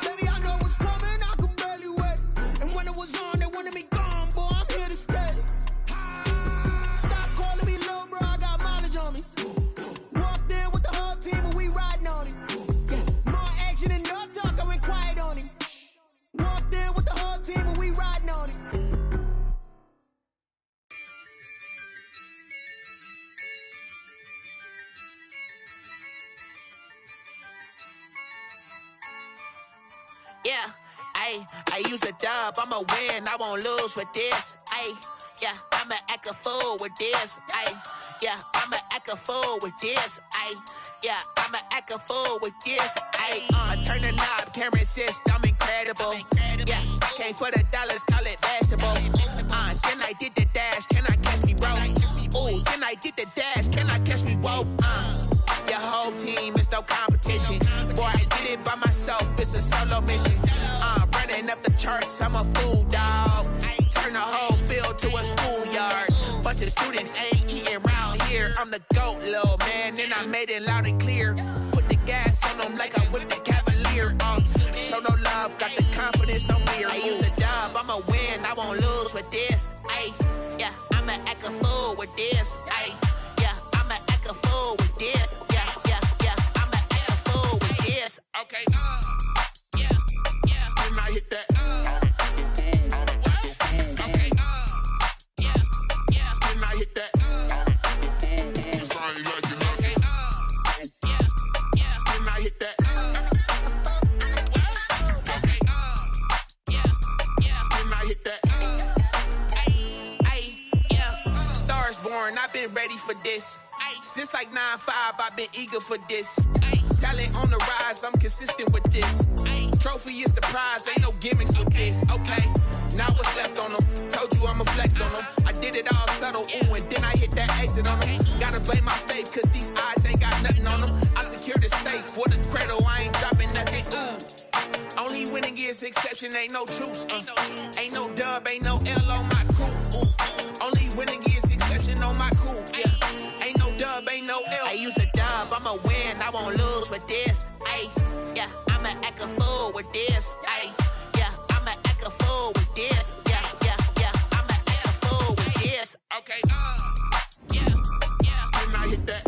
Baby, I know what's coming, I could barely wait. And when it was on, they wanted me gone, boy, I'm here to stay. Stop calling me little bro, I got mileage on me. Walked in with the whole team and we riding on him. Yeah, more action and no talk, I went quiet on him. Walked in with the whole team and we riding on him. Yeah, I use a dub, I'ma win, I won't lose with this. Yeah, I'ma act a fool with this. Yeah, I'ma act a fool with this. Yeah, I'ma act a fool with this. Turn the knob, camera assist, I'm incredible. Yeah, came for the dollars, call it vegetable. Then I did the dash, can I catch me, bro? Ooh, then I did the dash, can I catch me, whoa? Your whole team is no competition. Boy, I did it by myself, it's a solo mission. Running up the charts, I'm a fool, dog. Turn the whole field to a schoolyard. Bunch of students ain't eating round here. I'm the GOAT, little man, and I made it loud and clear. Put the gas on them like I'm with the Cavalier. Show no love, got the confidence, no fear. I use a dub, I'ma win, I won't lose with this. Yeah, I'ma act a fool with this. Yeah, I'ma act a fool with this. Yeah, I'ma act a fool with this. Okay, yeah, and I hit that. Okay, yeah, and I hit that. It's ain't like you know. Okay, yeah, and I hit that. foreign, I've been ready for this. Since like 9-5, I've been eager for this. Talent on the rise, I'm consistent with this. Trophy is the prize, ain't no gimmicks with this. Okay, now what's left on them? Told you I'ma flex on them. I did it all subtle, ooh, and then I hit that exit on them. Gotta blame my faith, cause these odds ain't got nothing on them. I secure the safe for the cradle, I ain't dropping nothing, ooh. Only winning is exception, ain't no truce. Ain't no dub, ain't no L on my crew. Only winning is exception on my crew. Yeah, ain't no dub, ain't no L. I use a dub, I'ma win, I won't lose with this. Ay, yeah, I'ma act a fool with this. Ay, yeah, I'ma act a fool with this. Yeah, yeah, yeah, I'ma act a fool with this. Okay, yeah, yeah, and I hit that.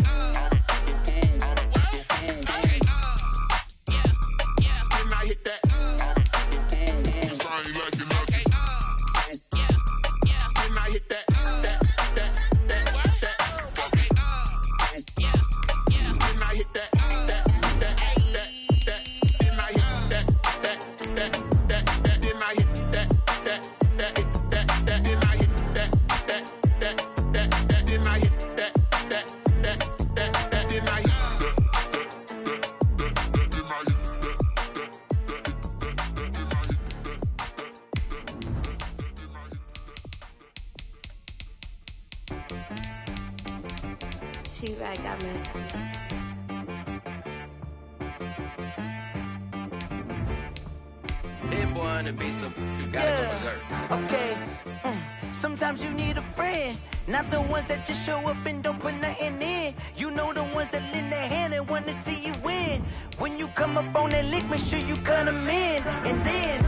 Sometimes you need a friend, not the ones that just show up and don't put nothing in. You know the ones that lend their hand and want to see you win. When you come up on that lick, make sure you cut them in. And then,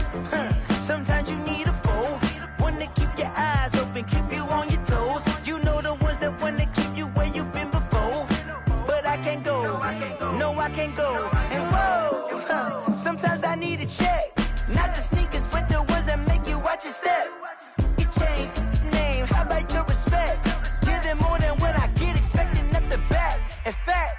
sometimes you need a foe, one to keep your eyes open, keep you on your toes. You know the ones that want to keep you where you've been before. But I can't go, no I can't go. And whoa, sometimes I need a check, not the sneakers, but the ones that make you watch your step. Change name, how about your respect? Give them more than what I get, expecting at the back. In fact,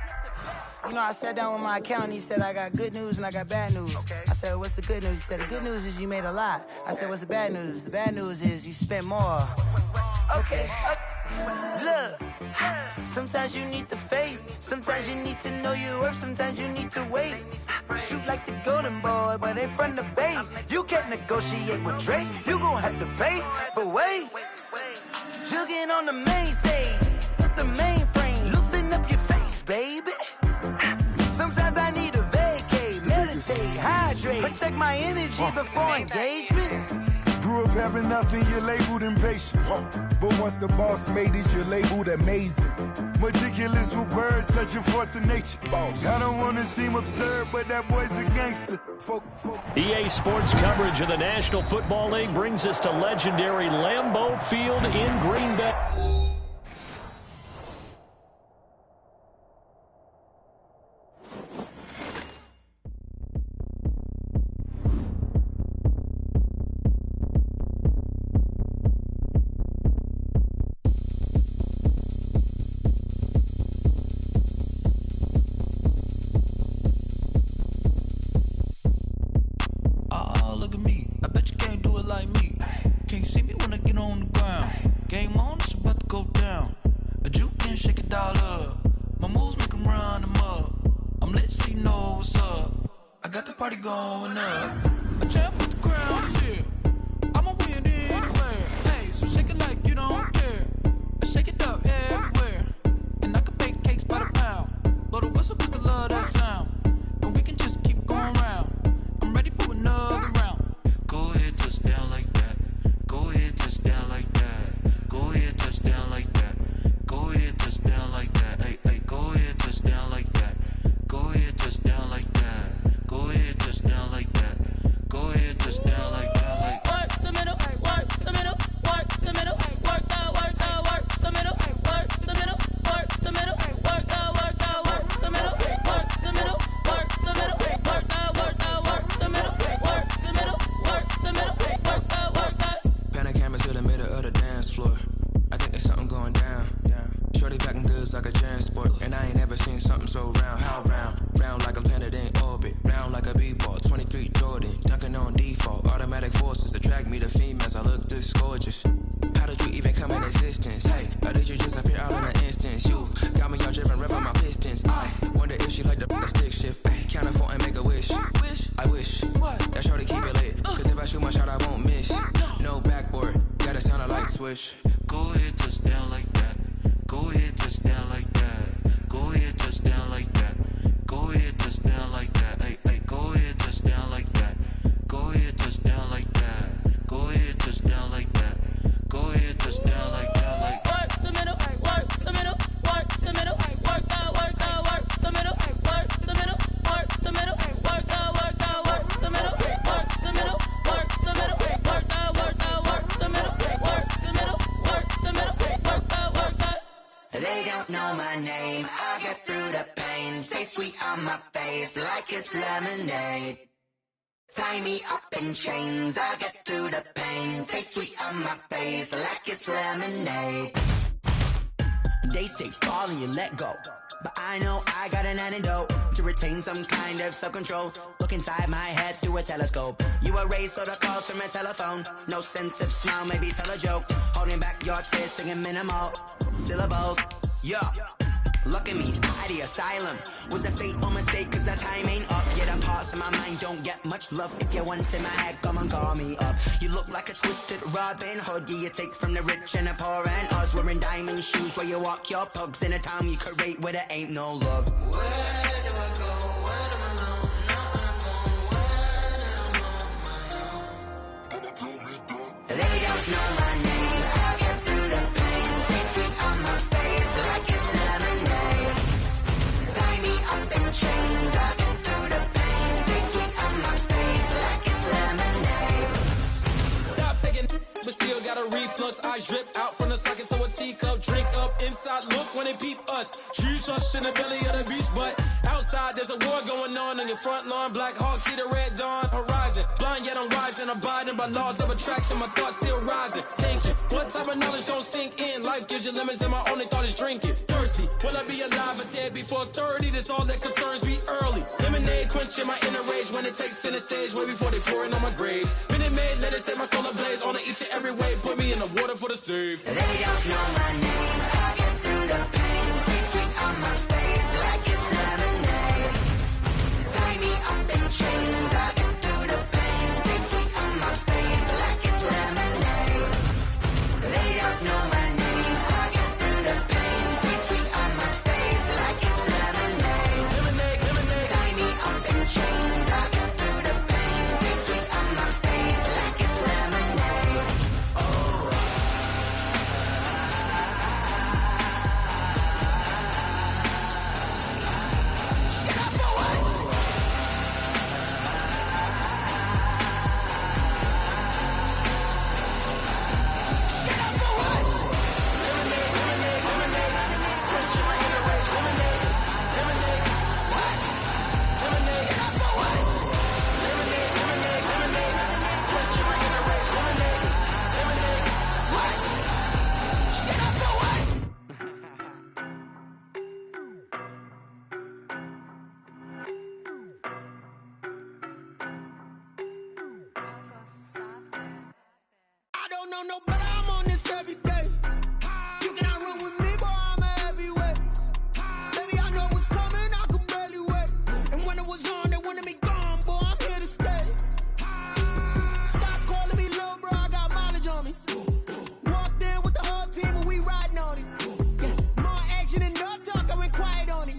you know, I sat down with my accountant, he said I got good news and I got bad news. Okay. I said, what's the good news? He said, the good news is you made a lot. I said, what's the bad news? The bad news is you spent more. Okay. Look, sometimes you need the faith, sometimes you need to know your worth, sometimes you need to wait. Shoot like the golden boy, but ain't from the bay. You can't negotiate with Drake, you gon' have to pay. But wait, jugging on the main stage, with the mainframe, loosen up your face, baby. Sometimes I need a vacate, meditate, hydrate, protect my energy before engagement. Grew up having nothing, you're labeled impatient. But once the boss made it, you're labeled amazing. Meticulous with words, such a force of nature. I don't want to seem absurd, but that boy's a gangster. EA Sports coverage of the National Football League brings us to legendary Lambeau Field in Green Bay. Going up, a champ with the crown is here. I'ma win anywhere. Hey, so shake it like you don't care. I shake it up everywhere, and I can bake cakes by the pound. Blow the whistle 'cause I love that sound, and we can just keep going round. I'm ready for another round. Go ahead, touch down like that. Go ahead, touch down like that. Go ahead, touch down like that. Go ahead, touch down like that. Hey, hey, go ahead, touch down like that. Go ahead, touch down like that. Go ahead, touch down like that. Go ahead, touch down like that. Like work the middle, work the middle, work the middle, work the middle, work the middle, work the middle, work the middle, work the middle, work the middle, work the middle, work the middle, work the middle, work the. Pan a camera to the middle of the dance floor. I think there's something going down. Shorty backing goods like a transport, and I ain't never seen something so round. How round? Round like a planet in orbit, round like a b-ball. 23 Jordan, dunking on default. Automatic forces attract me to females. I look this gorgeous. How did you even come in existence? Hey, or did you just appear all in an instance? You got me all driven, revving my pistons. I wonder if she like the stick shift. Ay, count a 4 and make a wish. I wish that shorty keep it lit. Cause if I shoot my shot, I won't miss. No backboard, gotta sound a light switch. Go ahead, touch down like that. Go ahead, touch down like that. Go ahead, touch down like that. Go ahead, touch down like that. Hey, hey, go ahead, touch down like that. Go ahead, touch down like that. Go ahead, touch down like that. Go ahead, touch down like that. Like work the middle, work the middle, work the middle, work the middle, work the middle, work the middle, work the middle, work the middle, work the middle, work the middle, work the middle, work the middle, work the. They don't know my name. I get through the pain. Taste sweet on my face like it's lemonade. Tie me up in chains, I get through the pain. Taste sweet on my face like it's lemonade. They say fall and you let go, but I know I got an antidote to retain some kind of self-control. Look inside my head through a telescope. You erase all the calls from a telephone. No sense of smile, maybe tell a joke. Holding back your tears, singing minimal syllables. Yeah. Look at me, at the asylum. Was a fate or mistake, cause that time ain't up. Yet the parts of my mind don't get much love. If you want in my head, come and call me up. You look like a twisted Robin Hood. Yeah, you take from the rich and the poor and us. Wearing diamond shoes where you walk your pugs. In a town you create where there ain't no love. Where do I go? When I'm alone? Not on the phone. When I'm on my own. They don't know my name. I get through the pain. Taste sweet on my face like it's lemonade. Tie me up in chains. I get through the pain. Taste sweet on my face like it's lemonade. Stop taking, but still got a reflux. Eyes drip out from the socket to a teacup. Drink up inside, look when they peep us. Shoes us in the belly of the beast, but outside there's a war going on your front lawn. Black Hawk, see the red dawn horizon. Blind yet I'm rising, abiding by laws of attraction. My thoughts still rising, thinking what type of knowledge don't sink in. Life gives you lemons and my only thought is drinking. Thirsty, will I be alive or dead before 30? That's all that concerns me early. Lemonade quenching my inner rage when it takes center stage way before they pour it on my grave. Minute Maid, let it set my soul ablaze on each and every way. Put me in the water for the save. They don't know my name. I get through the pain. Taste sweet on my face like it's lemonade. Tie me up in chains. I get through the pain. Taste sweet on my face like it's lemonade. They don't know my name. I get through the pain. Taste sweet on my face like it's lemonade. Lemonade, lemonade. Tie me up in chains. I get through the pain. Taste sweet on my face like it's lemonade. Oh. I don't know no better, I'm on this every day. You cannot run with me, boy, I'm a heavyweight. Baby, I know what's coming, I could barely wait. And when it was on, they wanted me gone, boy, I'm here to stay. Stop calling me little bro, I got mileage on me. Walked in with the whole team and we riding on it. Yeah, more action and no talk, I went quiet on it.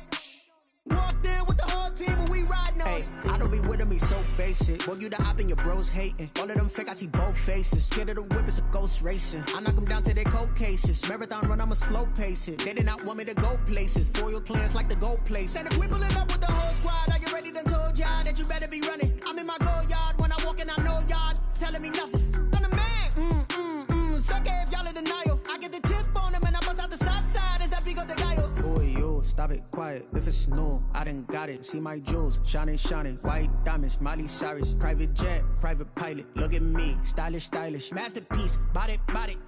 Walked in with the whole team and we riding on it. I don't be with me so basic. Boy, you the op and your bros hating. All of them fake, I see both faces. Scared of the whip, it's a ghost racing. I knock them down to their cold cases. Marathon run, I'ma slow pace it. They did not want me to go places. Foil plans like the gold place. And if we pulling up with the whole squad, are you ready? Done told y'all that you better be running. I'm in my go yard. When I walk in, I know y'all telling me nothing. I'm the man. Suck it if y'all in denial. I get the chip on them and I bust out the south side. Is that big of the guy? Boy, yo, stop it, quiet. If it's new, I done got it. See my jewels, shining, shining. White diamonds, Miley Cyrus. Private jet, private pilot. Look at me, stylish, stylish. Masterpiece, body,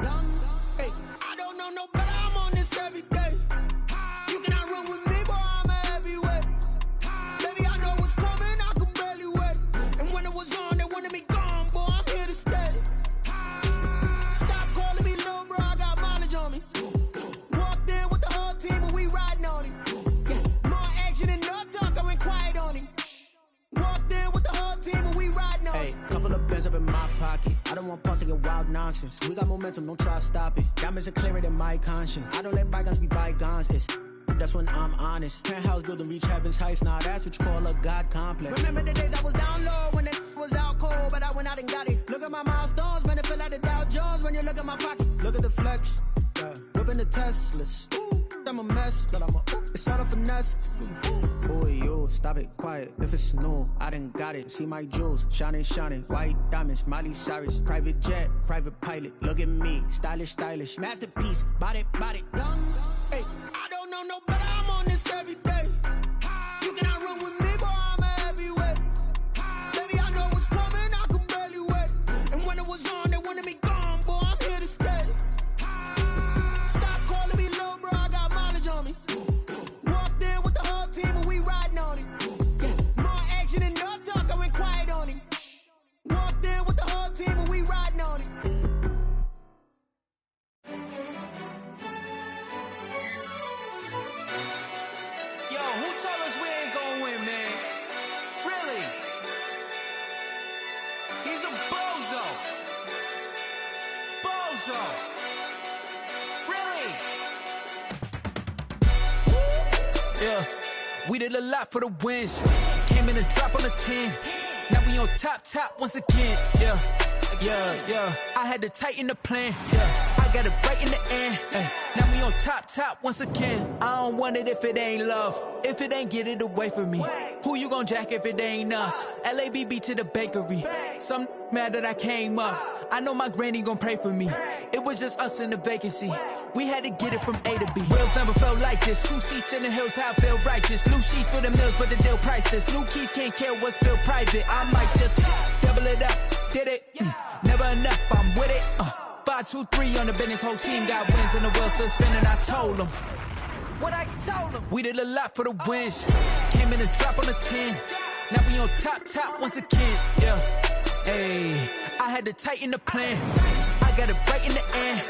young. Hey, I don't know no better, I'm on this every day. You cannot run with me, boy, I'm a heavyweight. Baby, I know what's coming, I could barely wait. And when it was on, they wanted me gone, boy, I'm here to stay. Stop calling me little don't want pause to get wild nonsense. We got momentum, don't try to stop it. Diamonds are clearer than my conscience. I don't let bygones be bygones. That's when I'm honest. Penthouse building, reach heaven's heights. Nah, that's what you call a God complex. Remember the days I was down low when it was out cold, but I went out and got it. Look at my milestones, man, it feel like the Dow Jones when you look at my pocket. Look at the flex, yeah. Whipping the Teslas. I'm a mess, but it's all a finesse. Boy, you stop it, quiet. If it's new, I done got it. See my jewels, shining, shining. White diamonds, Miley Cyrus. Private jet, private pilot. Look at me, stylish, stylish. Masterpiece, body, young. Hey, I don't know no better. I'm on this every day. You cannot run with me, boy. I'm a heavyweight. Baby, I know what's coming. I could barely wait. And when it was on, they wanted me gone, boy. I'm here to stay. We did a lot for the wins. Came in a drop on the 10. Now we on top once again. Yeah. I had to tighten the plan. Yeah. I got it right in the end. Now we on top once again. I don't want it if it ain't love. If it ain't, get it away from me. Who you gon' jack if it ain't us? LABB to the bakery. Some mad that I came up. I know my granny gon' pray for me. It was just us in the vacancy. We had to get it from A to B. Wheels never felt like this. 2 seats in the hills, how I feel righteous. Blue sheets for the mills, but the deal priceless. New keys can't care what's built private. I might just double it up. Did it? Never enough, I'm with it. 5, 2, 3 on the business. Whole team got wins and the wheels still spinning. I told them what I told them. We did a lot for the wins. Came in a drop on the 10. Now we on top once again. Yeah. Hey, I had to tighten the plan. I got it right in the end.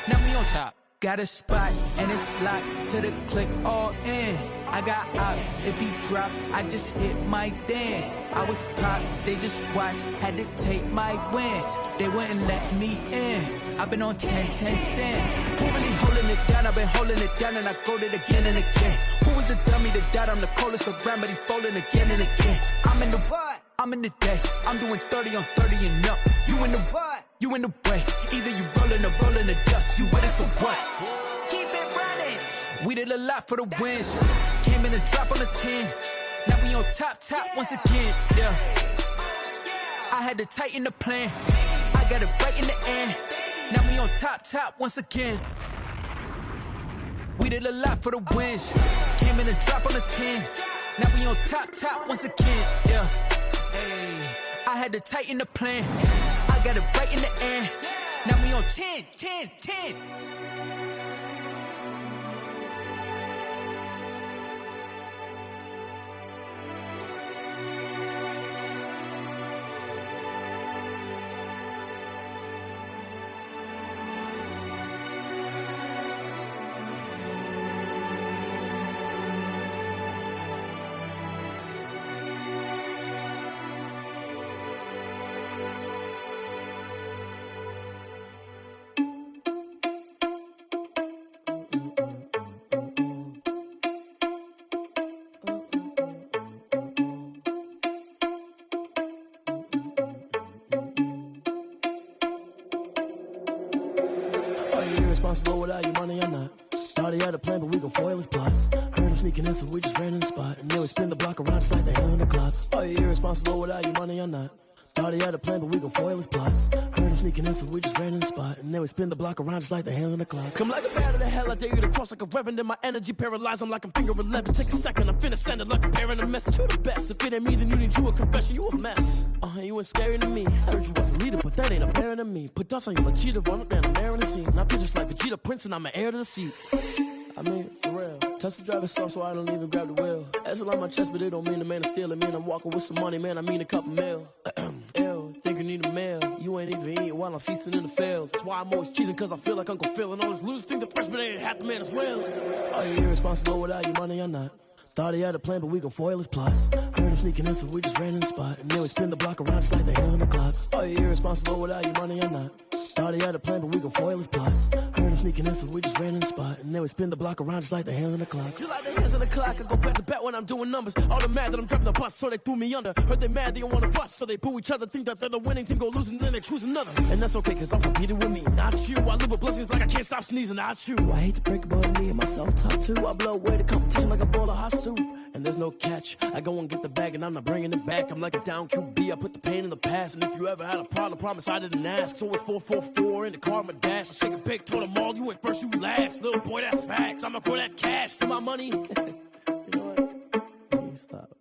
Now we on top. Got a spot and it's locked to the click all in. I got ops, if he drop, I just hit my dance. I was pop, they just watched, had to take my wins. They wouldn't let me in. I've been on 10 cents. Who really holding it down? I've been holding it down and I go it again and again. Who was the dummy that died? I'm the coldest around, but he folding again and again. I'm in the what? I'm in the day. I'm doing 30 on 30 and up. You in the what? You in the way. Either you rolling or rolling the dust. You with it, so what? Keep it running. We did a lot for the wins. Came in a drop on the 10. Now we on top once again. Yeah. I had to tighten the plan. I got it right in the end. Now we on top once again. We did a lot for the wins. Came in a drop on the 10. Now we on top once again. Yeah. Hey, I had to tighten the plan. I got it right in the end. Now we on 10. Responsible without your money or not. Thought he had a plan, but we gon' foil his plot. Heard him sneaking in, so we just ran in the spot. And then we spin the block around just like the hell in the clock. Are you irresponsible without your money or not? Thought he had a plan, but we gon' foil his plot. Heard him sneaking in, so we just ran in the spot. And then we spin the block around just like the hands on the clock. Come like a bat of the hell, I dare you to cross like a reverend. In my energy paralyzed, I'm like I'm finger 11. Take a second, I'm finna send it like a bearing a message. You the best, if it ain't me, then you need you a confession. You a mess, you ain't scary to me. Heard you was a leader, but that ain't apparent to me. Put dust on you like cheetah, run up down the air in the scene. Now I just like Vegeta Prince and I'm an heir to the seat. I mean, for real. Touch the driver's soft so I don't even grab the wheel. That's on my chest, but it don't mean the man is stealing. Man, I'm walking with some money, man, I mean a couple mil. Ew, think you need a meal. You ain't even eating while I'm feasting in the field. That's why I'm always cheesing, cause I feel like Uncle Phil. And all those losers think the freshman ain't half the man as well. Are you irresponsible without your money or not? Thought he had a plan, but we gon' foil his plot. Heard him sneaking in, so we just ran in the spot. And then we spin the block around just like the hell on the clock. Are you irresponsible without your money or not? Thought he had a plan, but we gon' foil his plot. Heard him sneaking in, so we just ran in the spot. And then we spin the block around just like the hands on the clock. Just like the hands on the clock, I go back to back when I'm doing numbers. All the mad that I'm driving the bus, so they threw me under. Heard they mad, they don't wanna bust, so they boo each other. Think that they're the winning team, go losing, then they choose another. And that's okay, cause I'm competing with me, not you. I live with blessings like I can't stop sneezing, not you. I hate to break it, but me and myself top two. I blow away the competition like a bowl of hot soup. And there's no catch. I go and get the bag and I'm not bringing it back. I'm like a down QB, I put the pain in the past. And if you ever had a problem, promise I didn't ask. So it's 4-4-4 in the car, my dash. I shake a big, told them all, you went first, you last. Little boy, that's facts. I'ma throw that cash to my money. You know what? Let me stop.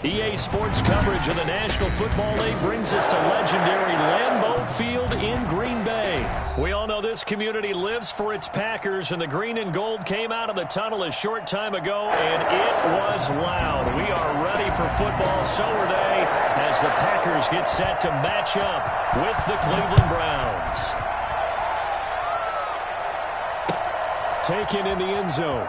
EA Sports coverage of the National Football League brings us to legendary Lambeau Field in Green Bay. We all know this community lives for its Packers, and the green and gold came out of the tunnel a short time ago, and it was loud. We are ready for football, so are they, as the Packers get set to match up with the Cleveland Browns. Taken in the end zone.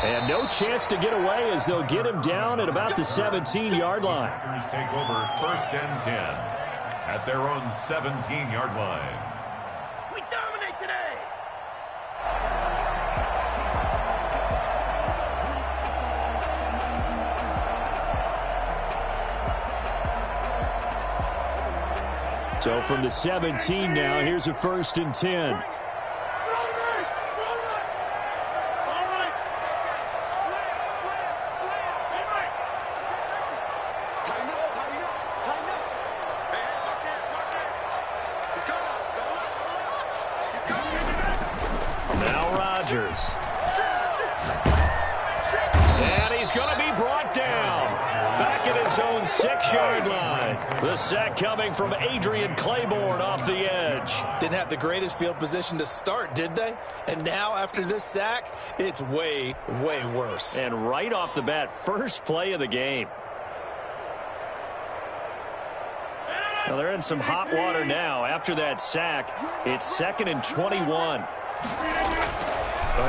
And no chance to get away as they'll get him down at about the 17-yard line. Packers take over 1st and 10 at their own 17-yard line. We dominate today. So from the 17 now, here's a 1st and 10. And he's going to be brought down. Back at his his own 6-yard line. The sack coming from Adrian Claiborne off the edge. Didn't have the greatest field position to start, did they? And now, after this sack, it's way, way worse. And right off the bat, first play of the game. Now they're in some hot water now. After that sack, it's 2nd and 21.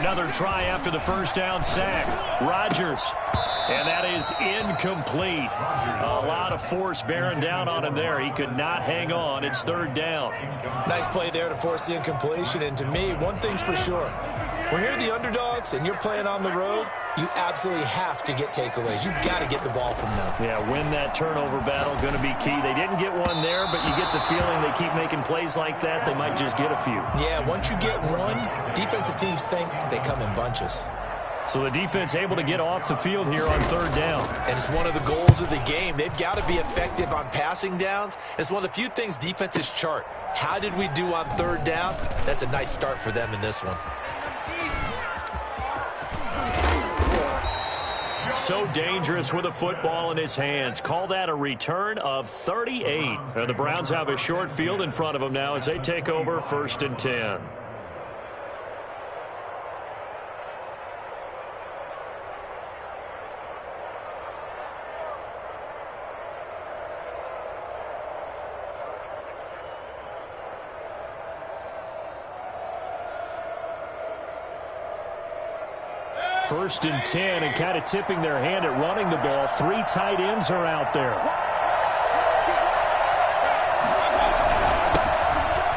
Another try after the first down sack. Rodgers. And that is incomplete. A lot of force bearing down on him there. He could not hang on. It's 3rd down. Nice play there to force the incompletion. And to me, one thing's for sure. When you're the underdogs and you're playing on the road, you absolutely have to get takeaways. You've got to get the ball from them. Yeah, win that turnover battle, going to be key. They didn't get one there, but you get the feeling they keep making plays like that, they might just get a few. Yeah, once you get one, defensive teams think they come in bunches. So the defense able to get off the field here on 3rd down. And it's one of the goals of the game. They've got to be effective on passing downs. It's one of the few things defenses chart. How did we do on 3rd down? That's a nice start for them in this one. So dangerous with a football in his hands. Call that a return of 38. And the Browns have a short field in front of them now as they take over 1st and 10. First and 10, and kind of tipping their hand at running the ball. 3 tight ends are out there.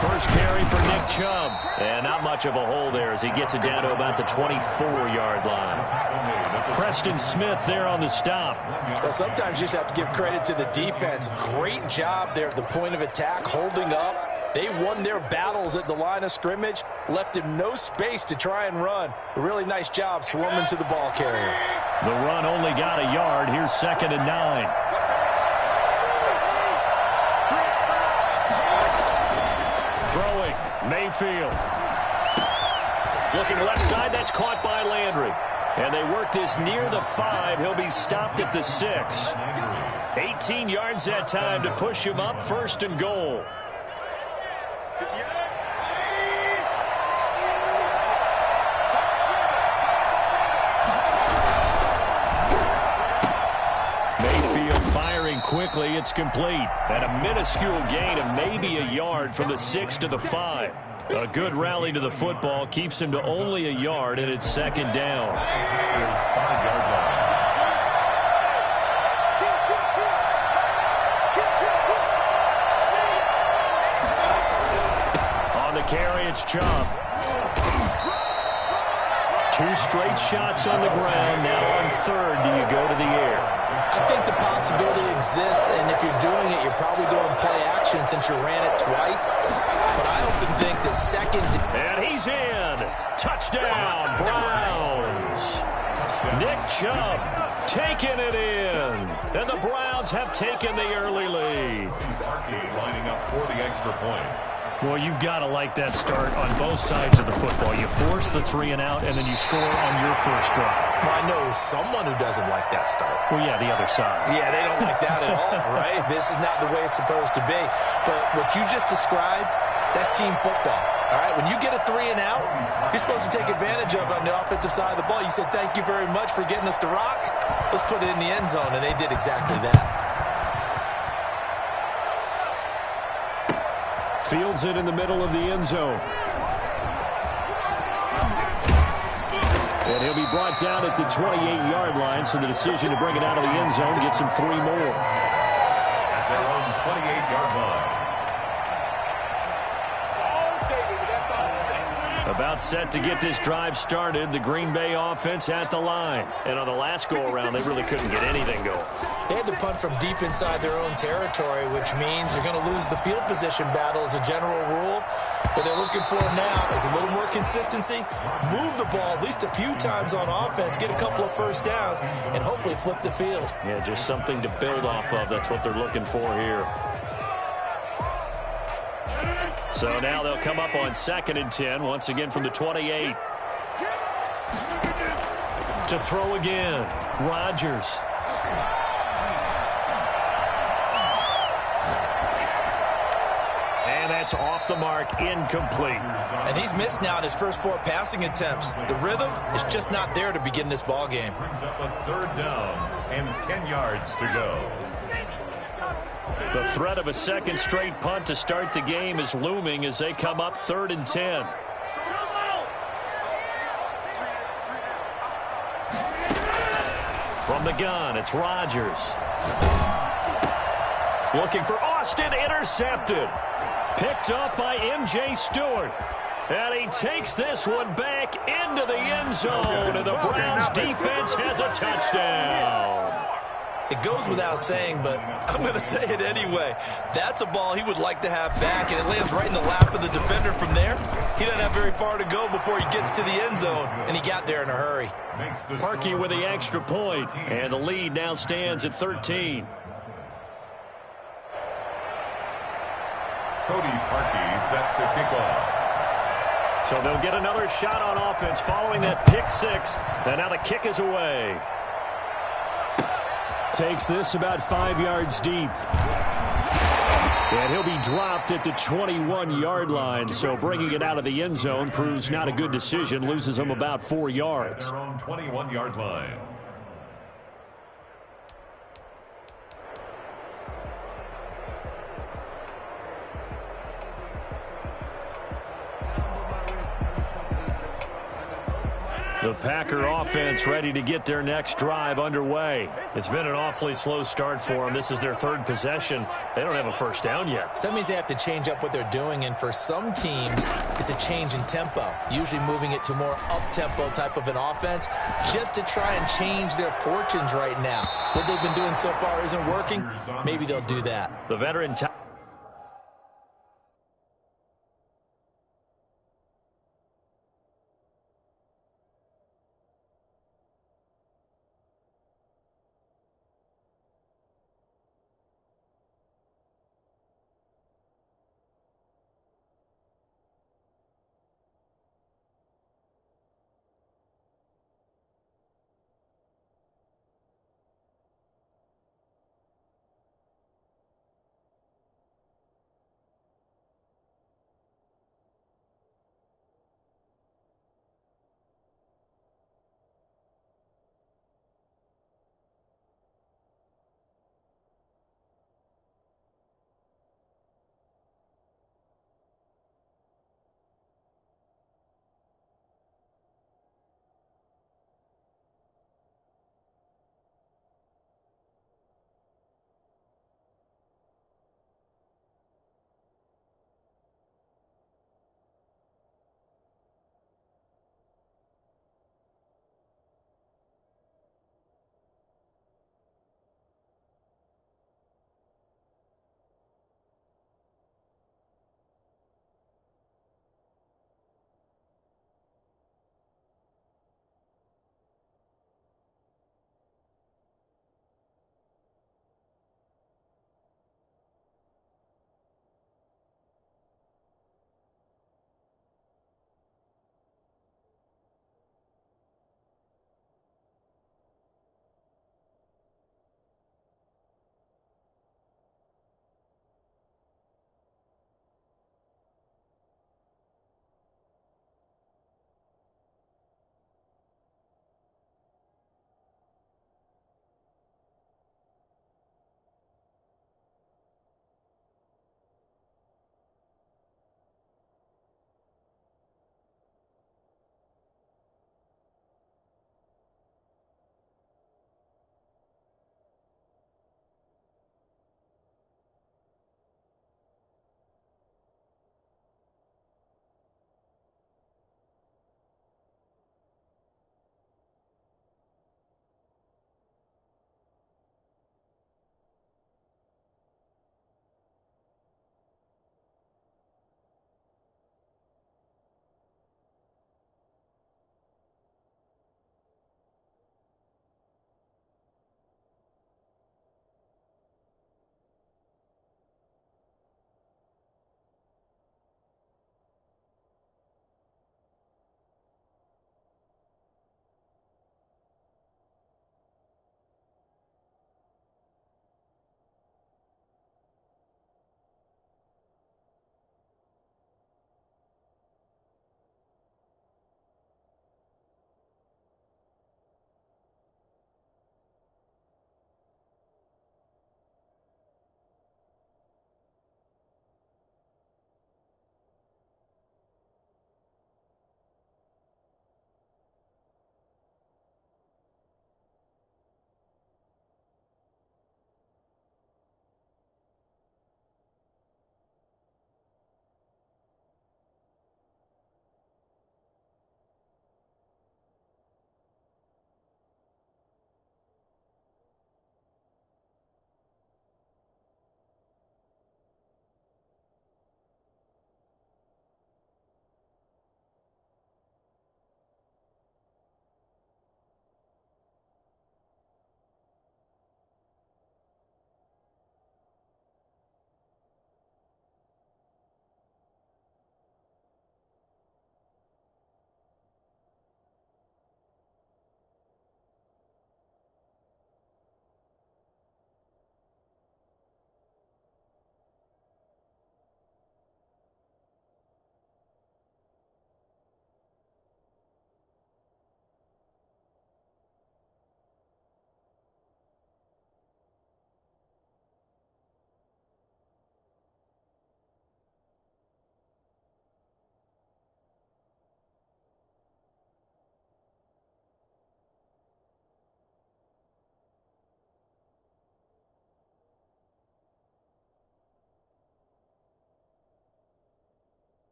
First carry for Nick Chubb. And not much of a hole there as he gets it down to about the 24-yard line. Preston Smith there on the stop. Well, sometimes you just have to give credit to the defense. Great job there at the point of attack, holding up. They won their battles at the line of scrimmage, left him no space to try and run. A really nice job swarming to the ball carrier. The run only got a yard. Here's 2nd and 9. Throwing, Mayfield. Looking left side, that's caught by Landry. And they work this near the 5. He'll be stopped at the 6. 18 yards that time to push him up, 1st and goal. Quickly, it's complete. And a minuscule gain of maybe a yard from the 6 to the 5. A good rally to the football keeps him to only a yard, and it's 2nd down. Here's 5-yard line. On the carry, it's Chubb. 2 straight shots on the ground. Now on 3rd, do you go to the air? I think the possibility exists, and if you're doing it, you're probably going play action since you ran it twice. But I often think that 2nd... And he's in. Touchdown, Browns. Nick Chubb taking it in. And the Browns have taken the early lead. Lining up for the extra point. Well, you've got to like that start on both sides of the football. You force the 3 and out, and then you score on your first drive. Well, I know someone who doesn't like that start. Well, yeah, the other side. Yeah, they don't like that at all, right? This is not the way it's supposed to be. But what you just described, that's team football, all right? When you get a 3 and out, you're supposed to take advantage of it on the offensive side of the ball. You said, thank you very much for getting us the rock. Let's put it in the end zone, and they did exactly that. Fields it in the middle of the end zone. And he'll be brought down at the 28-yard line, so the decision to bring it out of the end zone gets him 3 more. At their own 28-yard line. About set to get this drive started. The Green Bay offense at the line. And on the last go-around, they really couldn't get anything going. They had to punt from deep inside their own territory, which means they're going to lose the field position battle as a general rule. What they're looking for now is a little more consistency, move the ball at least a few times on offense, get a couple of first downs, and hopefully flip the field. Yeah, just something to build off of. That's what they're looking for here. So now they'll come up on 2nd and 10, once again from the 28. To throw again, Rodgers. And that's off the mark, incomplete. And he's missed now in his first 4 passing attempts. The rhythm is just not there to begin this ball game. Brings up a 3rd down and 10 yards to go. The threat of a second straight punt to start the game is looming as they come up 3rd and 10. From the gun, it's Rodgers. Looking for Austin, intercepted. Picked up by M.J. Stewart. And he takes this one back into the end zone, and the Browns defense has a touchdown. It goes without saying, but I'm going to say it anyway. That's a ball he would like to have back, and it lands right in the lap of the defender from there. He doesn't have very far to go before he gets to the end zone, and he got there in a hurry. Parkey with the extra point, and the lead now stands at 13. Cody Parkey set to kick off. So they'll get another shot on offense following that pick 6, and now the kick is away. Takes this about 5 yards deep. And he'll be dropped at the 21-yard line, so bringing it out of the end zone proves not a good decision, loses him about 4 yards. Their own 21-yard line. The Packer offense ready to get their next drive underway. It's been an awfully slow start for them. This is their 3rd possession. They don't have a first down yet. So that means they have to change up what they're doing, and for some teams, it's a change in tempo, usually moving it to more up-tempo type of an offense just to try and change their fortunes right now. What they've been doing so far isn't working. Maybe they'll do that. The veteran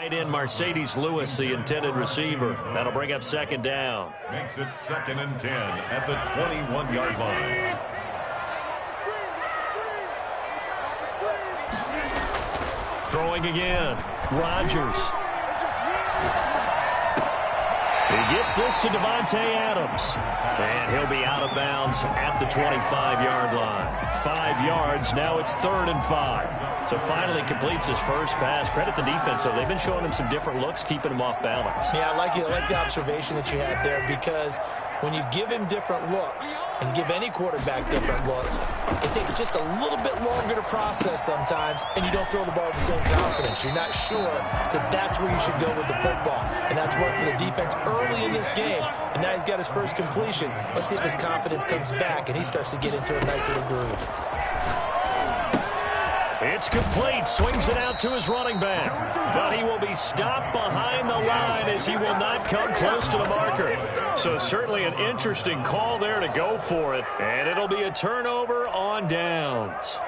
Right in Mercedes Lewis, the intended receiver. That'll bring up second down. Makes it 2nd and 10 at the 21-yard line. Throwing again. Rodgers. He gets this to Davante Adams. And he'll be out of bounds at the 25-yard line. 5 yards. Now it's 3rd and 5. So finally completes his first pass. Credit the defense, though. They've been showing him some different looks, keeping him off balance. Yeah, I like the observation that you had there, because when you give him different looks and give any quarterback different looks, it takes just a little bit longer to process sometimes, and you don't throw the ball with the same confidence. You're not sure that that's where you should go with the football. And that's worked for the defense early in this game. And now he's got his first completion. Let's see if his confidence comes back and he starts to get into a nice little groove. It's complete. Swings it out to his running back. But he will be stopped behind the line as he will not come close to the marker. So certainly an interesting call there to go for it. And it'll be a turnover on downs.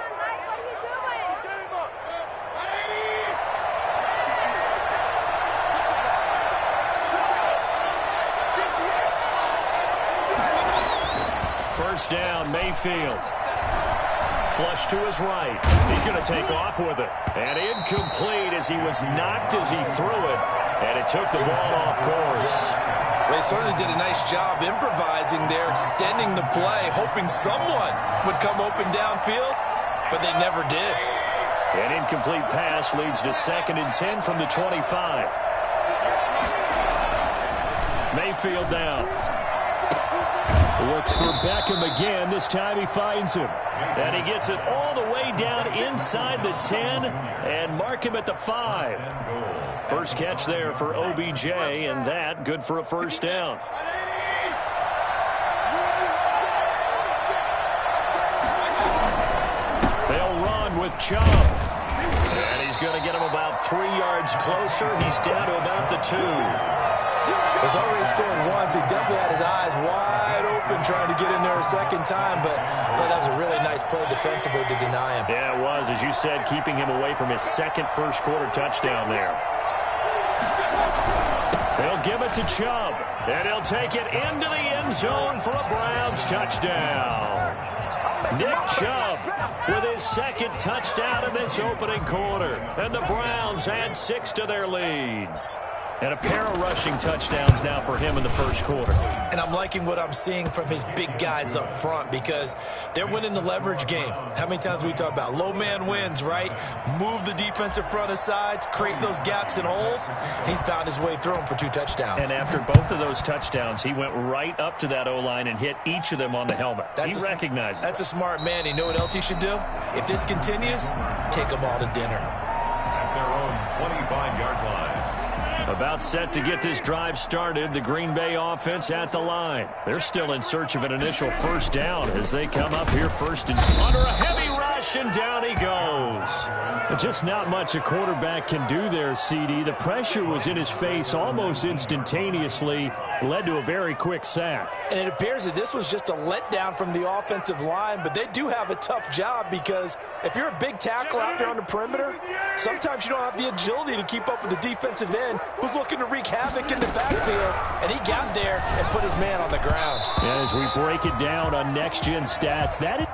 First down, Mayfield. Flush to his right. He's going to take off with it. And incomplete as he was knocked as he threw it. And it took the ball off course. They certainly did a nice job improvising there, extending the play, hoping someone would come open downfield, but they never did. An incomplete pass leads to 2nd and 10 from the 25. Mayfield down. Looks for Beckham again. This time he finds him. And he gets it all the way down inside the 10 and mark him at the 5. First catch there for OBJ, and that good for a first down. They'll run with Chubb. And he's going to get him about 3 yards closer. He's down to about the 2. He's already scored once. He definitely had his eyes wide open trying to get in there a second time, but I thought that was a really nice play defensively to deny him. Yeah, it was, as you said, keeping him away from his second first-quarter touchdown there. They'll give it to Chubb, and he'll take it into the end zone for a Browns touchdown. Nick Chubb with his second touchdown in this opening quarter, and the Browns add 6 to their lead. And a pair of rushing touchdowns now for him in the first quarter. And I'm liking what I'm seeing from his big guys up front, because they're winning the leverage game. How many times we talk about low man wins, right? Move the defensive front aside, create those gaps and holes. He's found his way through them for 2 touchdowns. And after both of those touchdowns, he went right up to that O-line and hit each of them on the helmet. He recognized That's a smart man. You know what else he should do? If this continues, take them all to dinner. At their own 25-yard line. About set to get this drive started, the Green Bay offense at the line. They're still in search of an initial first down as they come up here first and under a heavy rush, and down he goes. Just not much a quarterback can do there, CD. The pressure was in his face almost instantaneously, led to a very quick sack. And it appears that this was just a letdown from the offensive line, but they do have a tough job, because if you're a big tackle out there on the perimeter, sometimes you don't have the agility to keep up with the defensive end who's looking to wreak havoc in the backfield, and he got there and put his man on the ground. As we break it down on Next Gen Stats, that is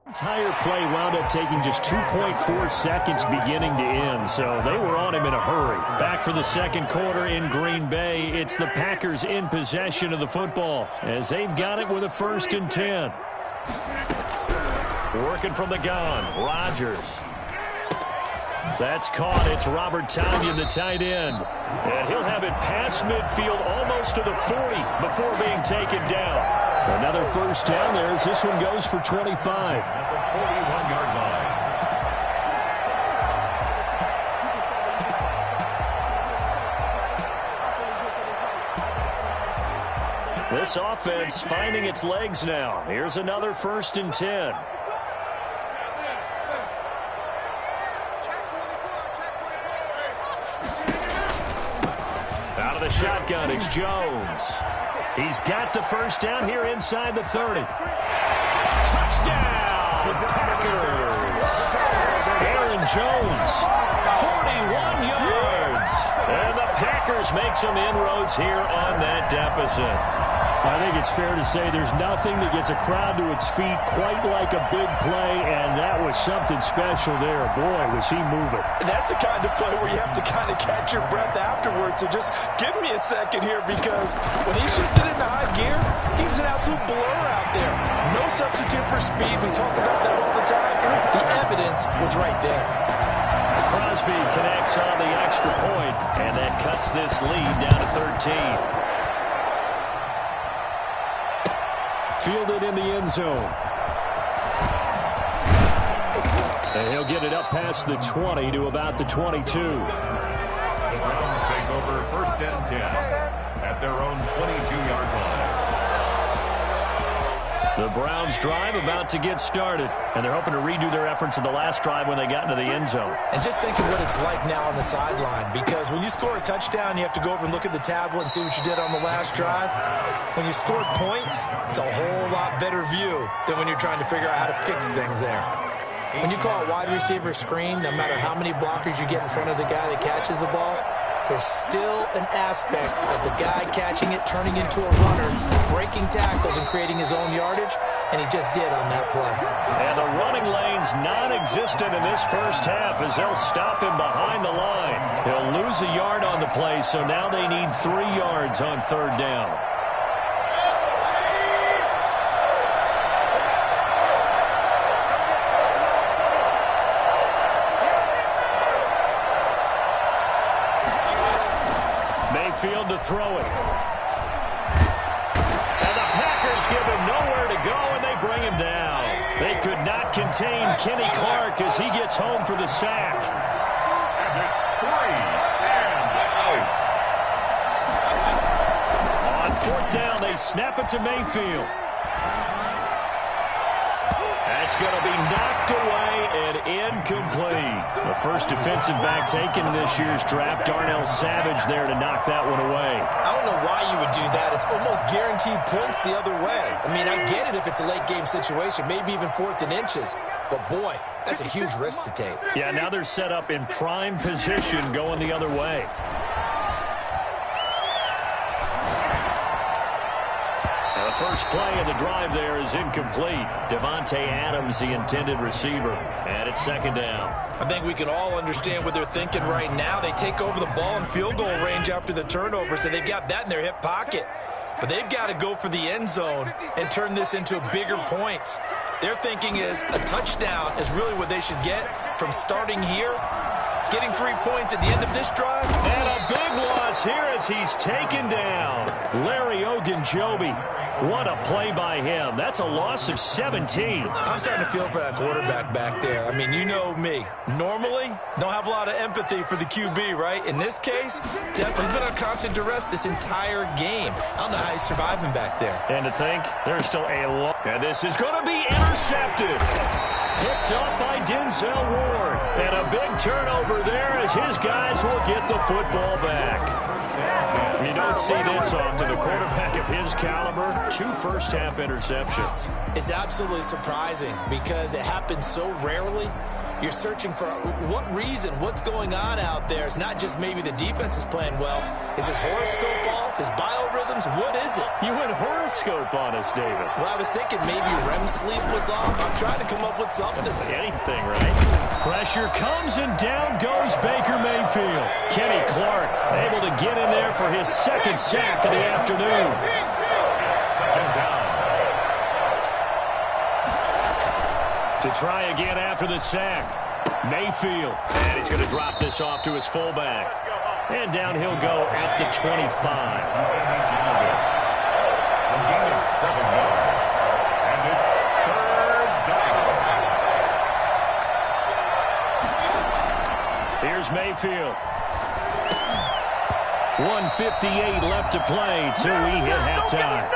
entire play wound up taking just 2.4 seconds beginning to end, so they were on him in a hurry. Back for the second quarter in Green Bay, it's the Packers in possession of the football as they've got it with a 1st and 10. Working from the gun, Rodgers. That's caught. It's Robert Tonyan, the tight end. And he'll have it past midfield almost to the 40 before being taken down. Another first down there as this one goes for 25. At the 41-yard line. This offense finding its legs now. Here's another 1st and 10. Out of the shotgun, it's Jones. He's got the first down here inside the 30. Touchdown, Packers! Aaron Jones, 41 yards. And the Packers make some inroads here on that deficit. I think it's fair to say there's nothing that gets a crowd to its feet quite like a big play, and that was something special there. Boy, was he moving. And that's the kind of play where you have to kind of catch your breath afterwards. So just give me a second here, because when he shifted into high gear, he was an absolute blur out there. No substitute for speed. We talk about that all the time. The evidence was right there. Crosby connects on the extra point, and that cuts this lead down to 13. Fielded in the end zone. And he'll get it up past the 20 to about the 22. The Browns take over first and 10 at their own 22-yard line. The Browns drive about to get started, and they're hoping to redo their efforts in the last drive when they got into the end zone. And just think of what it's like now on the sideline, because when you score a touchdown, you have to go over and look at the tablet and see what you did on the last drive. When you scored points, it's a whole lot better view than when you're trying to figure out how to fix things there. When you call a wide receiver screen, no matter how many blockers you get in front of the guy that catches the ball, there's still an aspect of the guy catching it, turning into a runner, breaking tackles and creating his own yardage, and he just did on that play. And the running lane's non-existent in this first half as they'll stop him behind the line. He'll lose a yard on the play, so now they need 3 yards on third down. Mayfield to throw it. And the Packers give him nowhere to go, and they bring him down. They could not contain Kenny Clark as he gets home for the sack. And it's 3 and out. On fourth down, they snap it to Mayfield. That's going to be knocked away and incomplete. The first defensive back taken in this year's draft, Darnell Savage, there to knock that one away. I don't know why you would do that. It's almost guaranteed points the other way. I mean, I get it if it's a late-game situation, maybe even 4th and inches. But, boy, that's a huge risk to take. Yeah, now they're set up in prime position going the other way. The first play of the drive there is incomplete. Devontae Adams, the intended receiver. And it's second down. I think we can all understand what they're thinking right now. They take over the ball in field goal range after the turnover, so they've got that in their hip pocket. But they've got to go for the end zone and turn this into bigger points. Their thinking is a touchdown is really what they should get from starting here. Getting 3 points at the end of this drive. And a big loss here as he's taken down. Larry Ogunjobi. What a play by him. That's a loss of 17. I'm starting to feel for that quarterback back there. I mean, you know me. Normally, don't have a lot of empathy for the QB, right? In this case, definitely he's been on constant duress this entire game. I don't know how he's surviving back there. And to think, there's still a lot. And this is going to be intercepted. Picked up by Denzel Ward. And a big turnover there as his guys will get the football back. You don't see this often. A quarterback of his caliber, 2 first-half interceptions. It's absolutely surprising because it happens so rarely. You're searching for what reason, what's going on out there. It's not just maybe the defense is playing well. Is his horoscope off? His biorhythms? What is it? You went horoscope on us, David. Well, I was thinking maybe REM sleep was off. I'm trying to come up with something. Anything, right? Pressure comes and down goes Baker Mayfield. Kenny Clark able to get in there for his second sack of the afternoon. Second down. To try again after the sack. Mayfield. And he's going to drop this off to his fullback. And down he'll go at the 25. A gain of 7 yards. And it's third down. Here's Mayfield. 1:58 left to play till we hit halftime.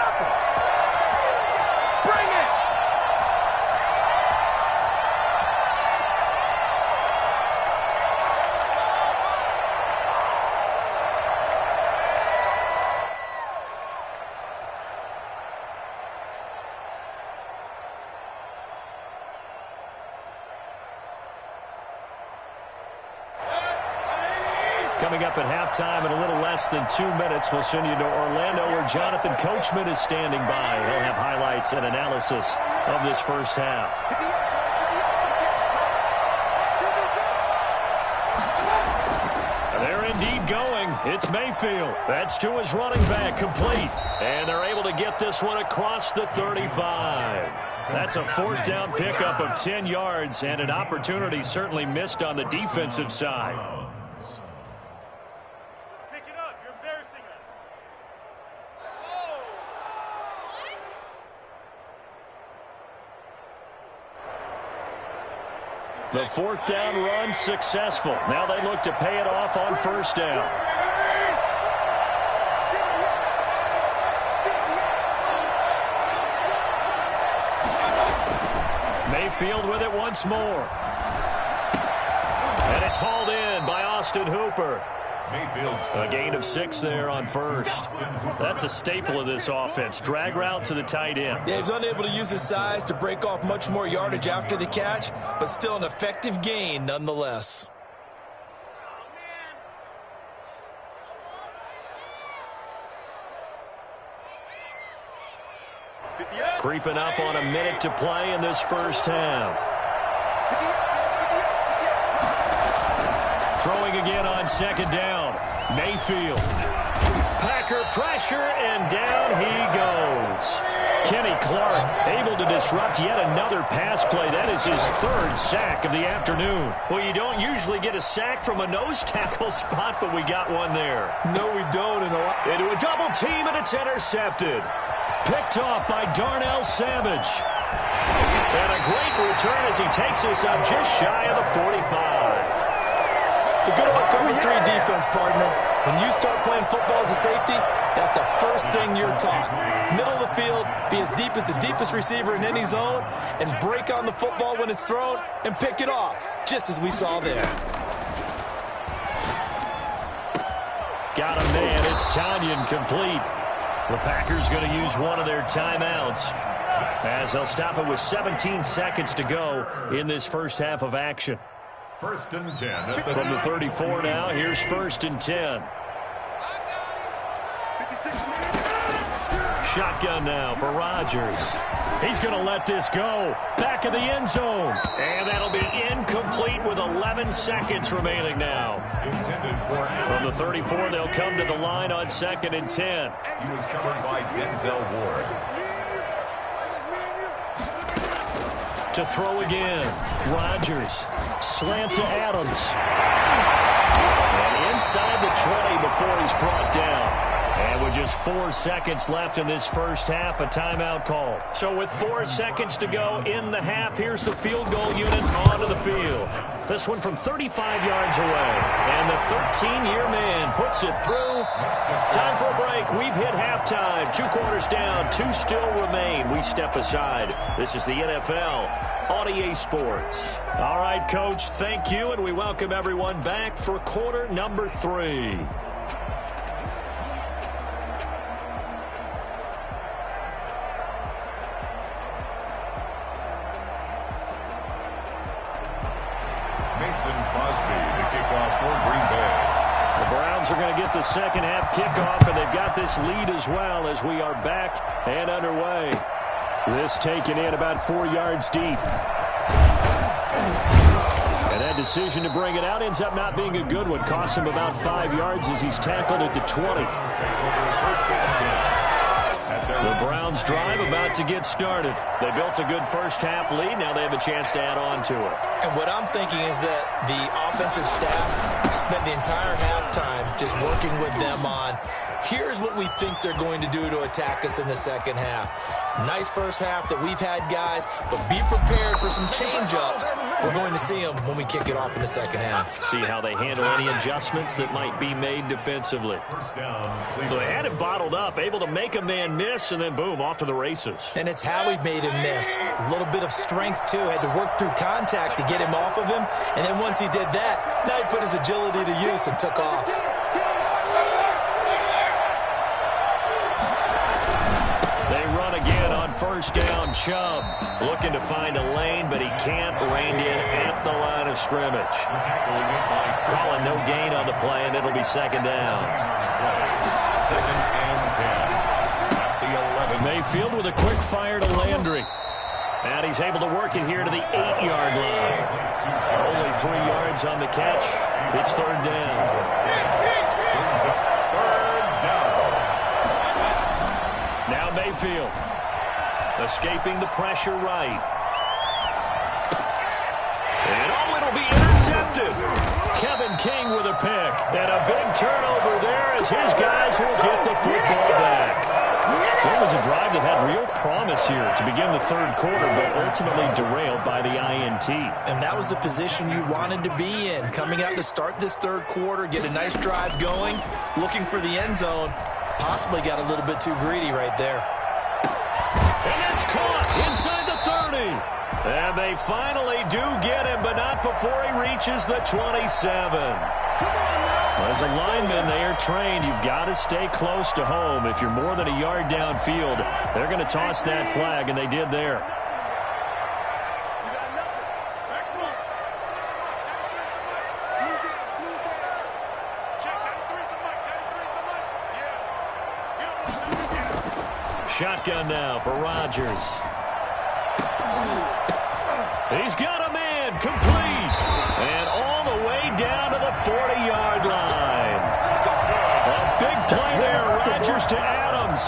coming up at halftime in a little less than 2 minutes. We'll send you to Orlando where Jonathan Coachman is standing by. He'll have highlights and analysis of this first half. They're indeed going. It's Mayfield. That's to his running back, complete. And they're able to get this one across the 35. That's a fourth down pickup of 10 yards and an opportunity certainly missed on the defensive side. Pick it up. You're embarrassing us. The fourth down run successful. Now they look to pay it off on first down. Mayfield with it once more. And it's hauled in by Austin Hooper. A gain of 6 there on first. That's a staple of this offense. Drag route to the tight end. Yeah, he's unable to use his size to break off much more yardage after the catch, but still an effective gain nonetheless. Creeping up on a minute to play in this first half. Throwing again on second down. Mayfield. Packer pressure, and down he goes. Kenny Clark able to disrupt yet another pass play. That is his third sack of the afternoon. Well, you don't usually get a sack from a nose tackle spot, but we got one there. No, we don't. Into a double team, and it's intercepted. Picked off by Darnell Savage. And a great return as he takes us up just shy of the 45. The good old cover 3 defense, partner. When you start playing football as a safety, that's the first thing you're taught. Middle of the field, be as deep as the deepest receiver in any zone, and break on the football when it's thrown and pick it off, just as we saw there. Got a man. It's Tanyan complete. The Packers going to use one of their timeouts as they'll stop it with 17 seconds to go in this first half of action. First and 10. From the 34 now, here's first and 10. Shotgun now for Rodgers. He's going to let this go. Back of the end zone. And that'll be incomplete with 11 seconds remaining now. From the 34, they'll come to the line on second and 10. He was covered by Denzel Ward. To throw again. Rodgers. Slant to Adams. And inside the 20 before he's brought down. And with just 4 seconds left in this first half, a timeout call. So with 4 seconds to go in the half, here's the field goal unit onto the field. This one from 35 yards away. And the 13-year man puts it through. Time for a break. We've hit halftime. 2 quarters down. 2 still remain. We step aside. This is the NFL on EA Sports. All right, Coach, thank you, and we welcome everyone back for quarter number 3. Are going to get the second half kickoff, and they've got this lead as well as we are back and underway. This taken in about 4 yards deep. And that decision to bring it out ends up not being a good one. Costs him about 5 yards as he's tackled at the 20. The Browns drive about to get started. They built a good first half lead. Now they have a chance to add on to it. And what I'm thinking is that the offensive staff spent the entire halftime just working with them on, here's what we think they're going to do to attack us in the second half. Nice first half that we've had, guys, but be prepared for some change-ups. We're going to see them when we kick it off in the second half. See how they handle any adjustments that might be made defensively. So they had it bottled up, able to make a man miss, and then boom, off to the races. And it's how he made him miss. A little bit of strength, too. Had to work through contact to get him off of him. And then once he did that, now he put his agility to use and took off. They run again on first down, Chubb looking to find a lane, but he can't. Reined in at the line of scrimmage. Calling no gain on the play, and it'll be second down. Second and 10 at the 11. Mayfield with a quick fire to Landry. And he's able to work it here to the 8-yard line. Only 3 yards on the catch. It's third down. Now Mayfield escaping the pressure right. And it'll be intercepted. Kevin King with a pick. And a big turnover there as his guys will get the football back. So it was a drive that had real promise here to begin the third quarter, but ultimately derailed by the INT. And that was the position you wanted to be in. Coming out to start this third quarter, get a nice drive going, looking for the end zone. Possibly got a little bit too greedy right there. And that's caught inside the 30. And they finally do get him, but not before he reaches the 27. As a lineman, they are trained. You've got to stay close to home. If you're more than a yard downfield, they're going to toss that flag, and they did there. Shotgun now for Rodgers. He's got a man complete. And all the way down to the 40-yard line. A big play there. Rodgers to Adams.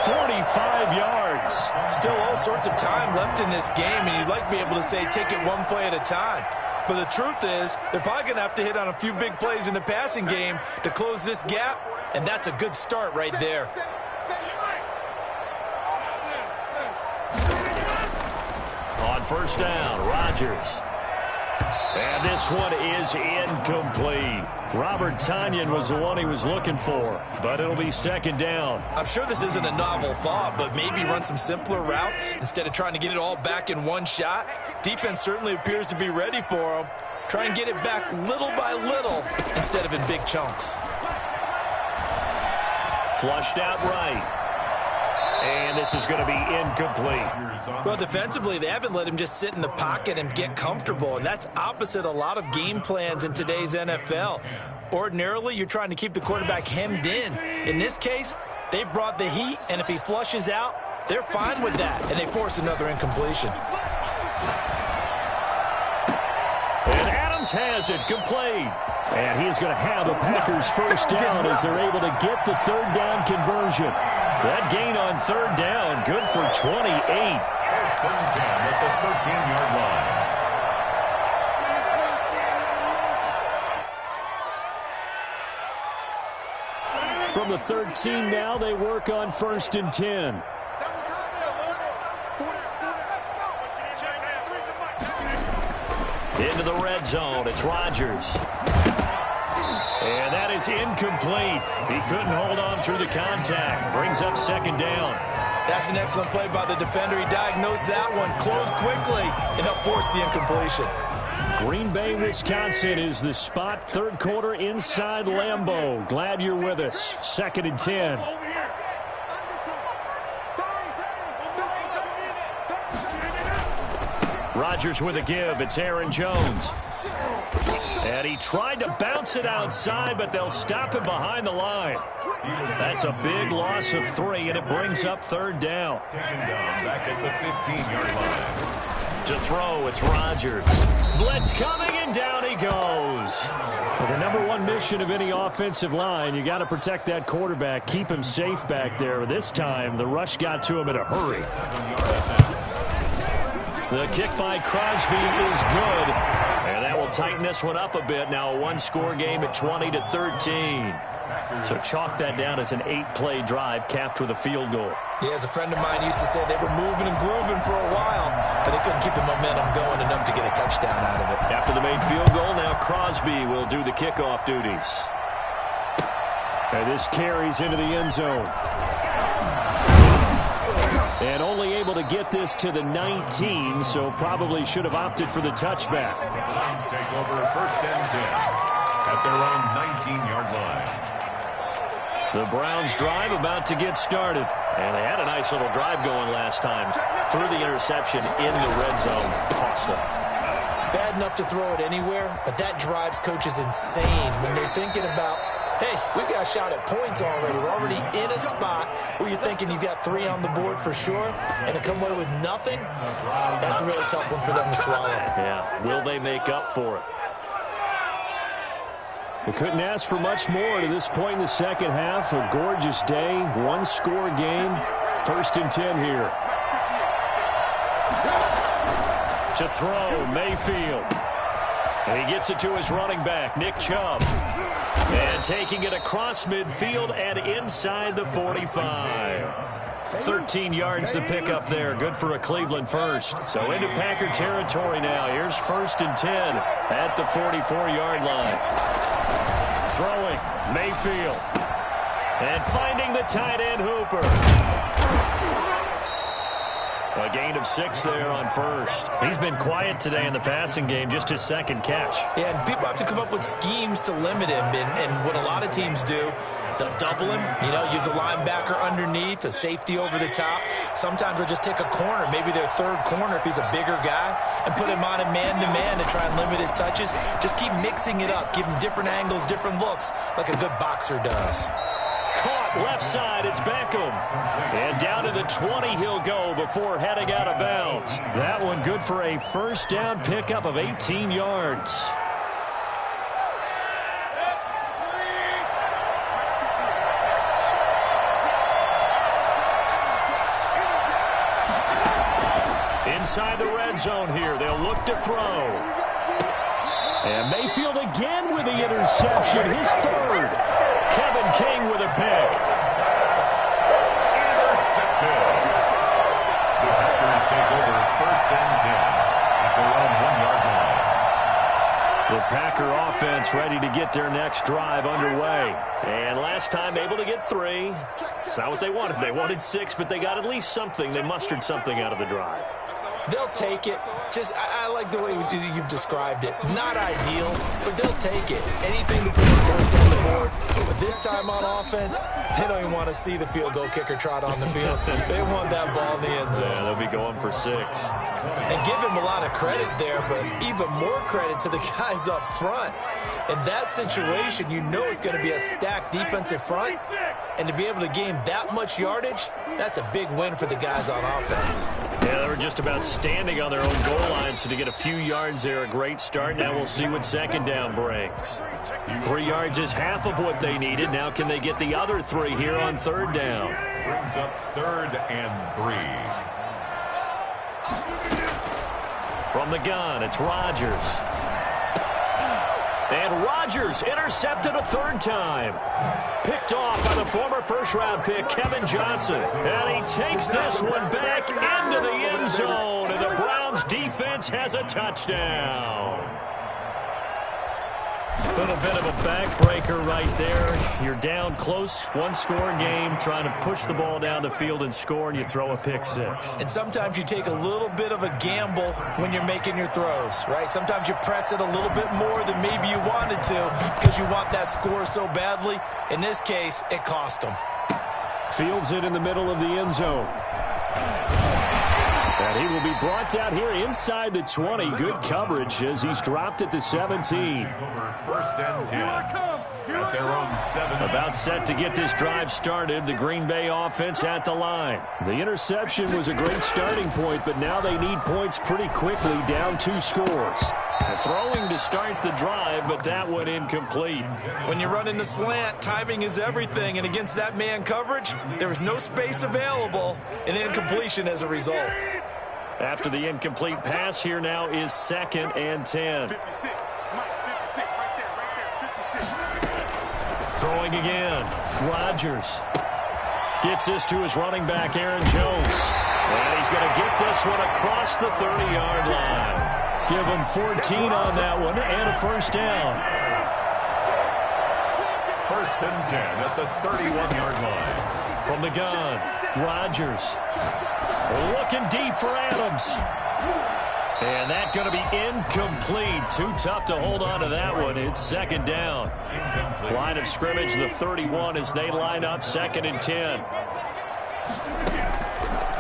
45 yards. Still all sorts of time left in this game, and you'd like to be able to say take it one play at a time. But the truth is, they're probably going to have to hit on a few big plays in the passing game to close this gap, and that's a good start right there. On first down, Rodgers. And this one is incomplete. Robert Tonyan was the one he was looking for, but it'll be second down. I'm sure this isn't a novel thought, but maybe run some simpler routes instead of trying to get it all back in one shot. Defense certainly appears to be ready for him. Try and get it back little by little instead of in big chunks. Flushed out right. And this is going to be incomplete. Well, defensively, they haven't let him just sit in the pocket and get comfortable, and that's opposite a lot of game plans in today's NFL. Ordinarily, you're trying to keep the quarterback hemmed in. In this case, they brought the heat, and if he flushes out, they're fine with that, and they force another incompletion. And Adams has it complete. And he is going to have the Packers first down as they're able to get the third down conversion. That gain on third down, good for 28. First and 10 at the 13-yard line. From the 13 now, they work on first and 10. Into the red zone, it's Rodgers. And that is incomplete. He couldn't hold on through the contact. Brings up second down. That's an excellent play by the defender. He diagnosed that one, closed quickly, and helped force the incompletion. Green Bay, Wisconsin is the spot. Third quarter inside Lambeau. Glad you're with us. Second and 10. Rodgers with a give. It's Aaron Jones. And he tried to bounce it outside, but they'll stop him behind the line. That's a big loss of 3, and it brings up third down. Taken down back at the 15-yard line. To throw, it's Rodgers. Blitz coming, and down he goes. Well, the number one mission of any offensive line, you got to protect that quarterback, keep him safe back there. This time, the rush got to him in a hurry. The kick by Crosby is good. And that will tighten this one up a bit. Now a one-score game at 20-13. So chalk that down as an 8-play drive capped with a field goal. Yeah, as a friend of mine used to say, they were moving and grooving for a while, but they couldn't keep the momentum going enough to get a touchdown out of it. After the made field goal, now Crosby will do the kickoff duties. And this carries into the end zone. And only able to get this to the 19, so probably should have opted for the touchback. Lions take over first and 10 at their own 19-yard line. The Browns drive about to get started. And they had a nice little drive going last time. Threw the interception in the red zone. Cost them. Bad enough to throw it anywhere, but that drives coaches insane when they're thinking about, hey, we got a shot at points already. We're already in a spot where you're thinking you got 3 on the board for sure, and to come away with nothing, that's a really tough one for them to swallow. Yeah, will they make up for it? They couldn't ask for much more to this point in the second half. A gorgeous day, one-score game. 1st and 10 here. To throw, Mayfield. And he gets it to his running back, Nick Chubb. And taking it across midfield and inside the 45. 13 yards to pick up there. Good for a Cleveland first. So into Packer territory now. Here's 1st and 10 at the 44-yard line. Throwing, Mayfield. And finding the tight end, Hooper. A gain of 6 there on first. He's been quiet today in the passing game, just his second catch. Yeah, and people have to come up with schemes to limit him. And what a lot of teams do, they'll double him, use a linebacker underneath, a safety over the top. Sometimes they'll just take a corner, maybe their 3rd corner if he's a bigger guy, and put him on a man-to-man to try and limit his touches. Just keep mixing it up, give him different angles, different looks, like a good boxer does. Caught left side, it's Beckham. And down to the 20 he'll go before heading out of bounds. That one good for a first down pickup of 18 yards. Inside the red zone here, they'll look to throw. And Mayfield again with the interception, his 3rd. Kevin King with a pick. Intercepted. The Packers take over 1st and 10 at their own 1-yard line. The Packer offense ready to get their next drive underway. And last time able to get 3. It's not what they wanted. They wanted 6, but they got at least something. They mustered something out of the drive. They'll take it. I like the way you've described it. Not ideal, but they'll take it. Anything to put some points on the board. But this time on offense, they don't even want to see the field goal kicker trot on the field. They want that ball in the end zone. Yeah, they'll be going for 6. And give him a lot of credit there, but even more credit to the guys up front. In that situation, it's going to be a stacked defensive front. And to be able to gain that much yardage, that's a big win for the guys on offense. Yeah, they were just about standing on their own goal line, so to get a few yards there, a great start. Now we'll see what second down brings. 3 yards is half of what they needed. Now can they get the other 3 here on 3rd down? Brings up 3rd and 3. From the gun, it's Rodgers. And Rodgers intercepted a 3rd time. Picked off by the former first-round pick, Kevin Johnson. And he takes this one back into the end zone. And the Browns defense has a touchdown. A little bit of a backbreaker right there. You're down close, 1-score game, trying to push the ball down the field and score, and you throw a pick 6. And sometimes you take a little bit of a gamble when you're making your throws, right? Sometimes you press it a little bit more than maybe you wanted to because you want that score so badly. In this case, it cost them. Fields it in the middle of the end zone. And he will be brought down here inside the 20. Good coverage as he's dropped at the 17. 1st and 10 at their own 7. About set to get this drive started. The Green Bay offense at the line. The interception was a great starting point, but now they need points pretty quickly, down 2 scores. Throwing to start the drive, but that one incomplete. When you're running the slant, timing is everything, and against that man coverage, there was no space available, and incompletion as a result. After the incomplete pass, here now is 2nd and 10. 56. Mike, 56. Right there. 56. Throwing again. Rodgers gets this to his running back, Aaron Jones. And he's going to get this one across the 30-yard line. Give him 14 on that one and a first down. 1st and 10 at the 31-yard line. From the gun, Rodgers looking deep for Adams. And that's going to be incomplete. Too tough to hold on to that one. It's second down. Line of scrimmage, the 31 as they line up, 2nd and 10.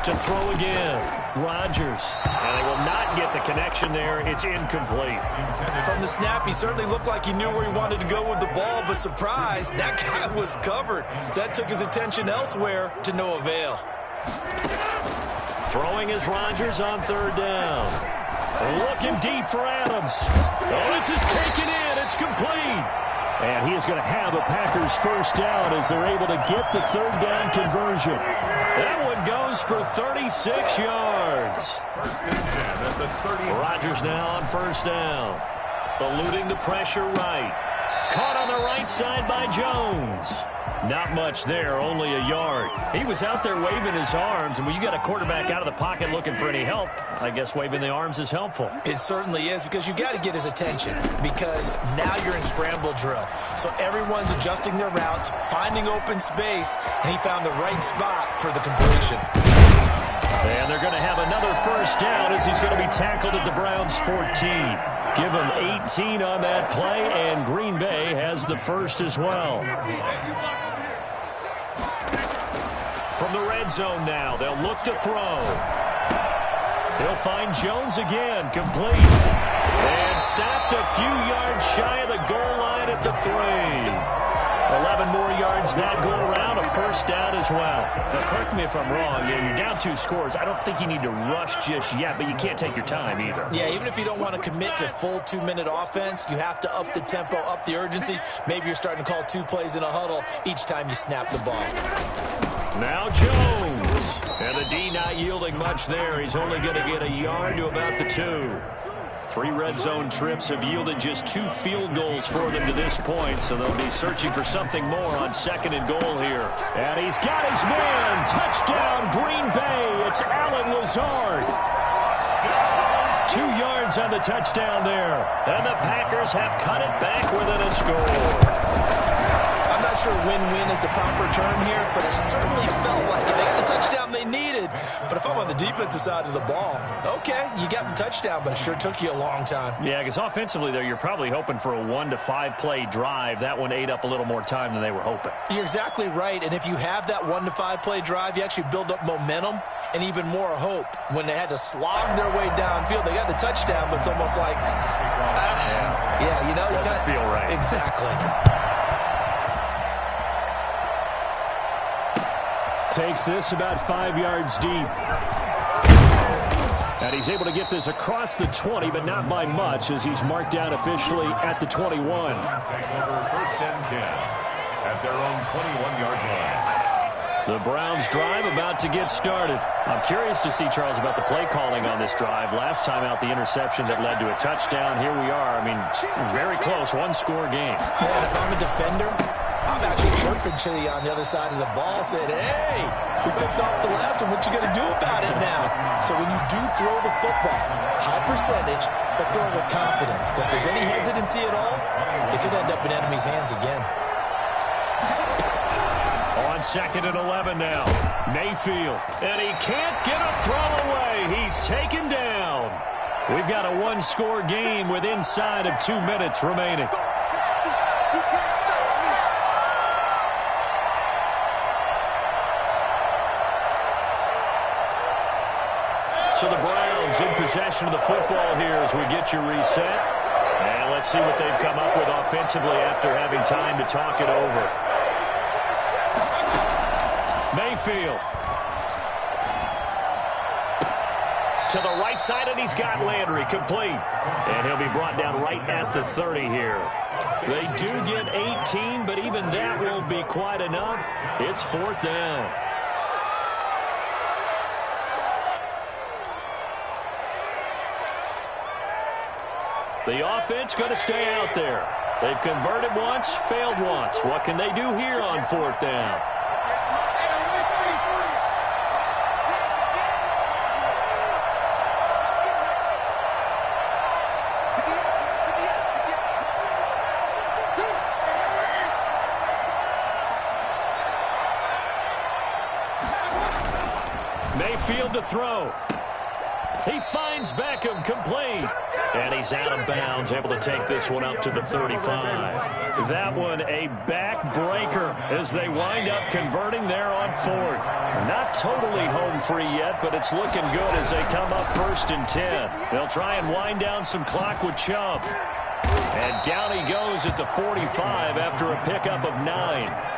To throw again, Rodgers. And they will not get the connection there. It's incomplete. From the snap, he certainly looked like he knew where he wanted to go with the ball, but surprise, that guy was covered. So that took his attention elsewhere to no avail. Throwing is Rodgers on 3rd down. Looking deep for Adams. Oh, this is taken in. It's complete. And he is going to have a Packers first down as they're able to get the 3rd down conversion. That one goes for 36 yards. Rodgers now on 1st down. Eluding the pressure right. Caught on the right side by Jones. Not much there, only a yard. He was out there waving his arms, and when you got a quarterback out of the pocket looking for any help, I guess waving the arms is helpful. It certainly is, because you got to get his attention, because now you're in scramble drill. So everyone's adjusting their routes, finding open space, and he found the right spot for the completion. And they're going to have another first down as he's going to be tackled at the Browns' 14. Give him 18 on that play, and Green Bay has the first as well. From the red zone now, they'll look to throw. He'll find Jones again, complete. And stopped a few yards shy of the goal line at the 3. 11 more yards that go around, a first down as well. Now, correct me if I'm wrong. You're down 2 scores. I don't think you need to rush just yet, but you can't take your time either. Yeah, even if you don't want to commit to full 2-minute offense, you have to up the tempo, up the urgency. Maybe you're starting to call 2 plays in a huddle each time you snap the ball. Now Jones. And the D not yielding much there. He's only going to get a yard to about the 2. 3 red zone trips have yielded just 2 field goals for them to this point, so they'll be searching for something more on 2nd and goal here. And he's got his man. Touchdown, Green Bay. It's Allen Lazard. 2 yards on the touchdown there. And the Packers have cut it back within a score. I'm not sure win-win is the proper term here, but it certainly felt like it. They got the touchdown they needed. But if I'm on the defensive side of the ball, okay, you got the touchdown, but it sure took you a long time. Yeah, because offensively there, you're probably hoping for a 1 to 5 play drive. That one ate up a little more time than they were hoping. You're exactly right, and if you have that 1 to 5 play drive, you actually build up momentum and even more hope. When they had to slog their way downfield, they got the touchdown, but it's almost like, yeah, you know. Doesn't feel right. Exactly. Takes this about 5 yards deep. And he's able to get this across the 20, but not by much, as he's marked down officially at the 21. Take over 1st and 10 at their own 21-yard line. The Browns drive about to get started. I'm curious to see, Charles, about the play calling on this drive. Last time out, the interception that led to a touchdown. Here we are. I mean, very close, 1-score game. Yeah, if I'm a defender, I'm actually chirping to you on the other side of the ball, saying, hey, we picked off the last one. What you going to do about it now? So when you do throw the football, high percentage, but throw it with confidence. Because if there's any hesitancy at all, it could end up in enemy's hands again. On 2nd and 11 now. Mayfield. And he can't get a throw away. He's taken down. We've got a 1-score game with inside of 2 minutes remaining. So the Browns in possession of the football here as we get you reset. And let's see what they've come up with offensively after having time to talk it over. Mayfield. To the right side, and he's got Landry complete. And he'll be brought down right at the 30 here. They do get 18, but even that won't be quite enough. It's 4th down. The offense going to stay out there. They've converted once, failed once. What can they do here on 4th down? Mayfield to throw. He finds Beckham, complete. And he's out of bounds, able to take this one up to the 35. That one a backbreaker as they wind up converting there on 4th. Not totally home free yet, but it's looking good as they come up 1st and 10. They'll try and wind down some clock with Chubb. And down he goes at the 45 after a pickup of 9.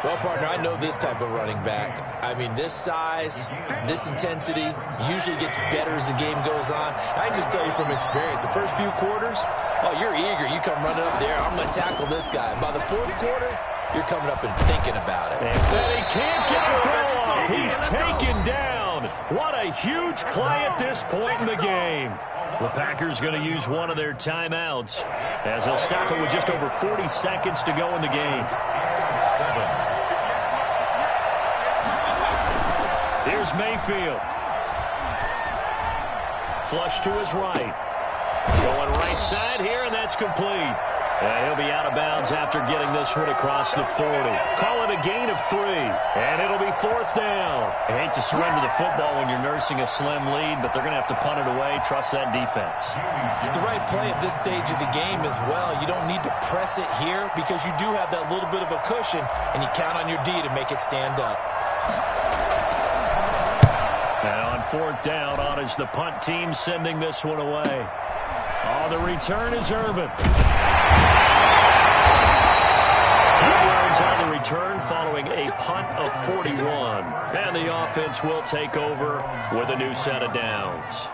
Well, partner, I know this type of running back. I mean, this size, this intensity usually gets better as the game goes on. I can just tell you from experience, the first few quarters, oh, you're eager. You come running up there, I'm going to tackle this guy. By the 4th quarter, you're coming up and thinking about it. And he can't get a throw off. He's taken down. What a huge play at this point in the game. The Packers going to use one of their timeouts as they'll stop it with just over 40 seconds to go in the game. 7. Here's Mayfield. Flush to his right. Going right side here, and that's complete. He'll be out of bounds after getting this one across the 40. Call it a gain of 3, and it'll be 4th down. I hate to surrender the football when you're nursing a slim lead, but they're going to have to punt it away. Trust that defense. It's the right play at this stage of the game as well. You don't need to press it here because you do have that little bit of a cushion, and you count on your D to make it stand up. And on 4th down, on is the punt team sending this one away. Oh, the return is Irvin. On the return following a punt of 41. And the offense will take over with a new set of downs.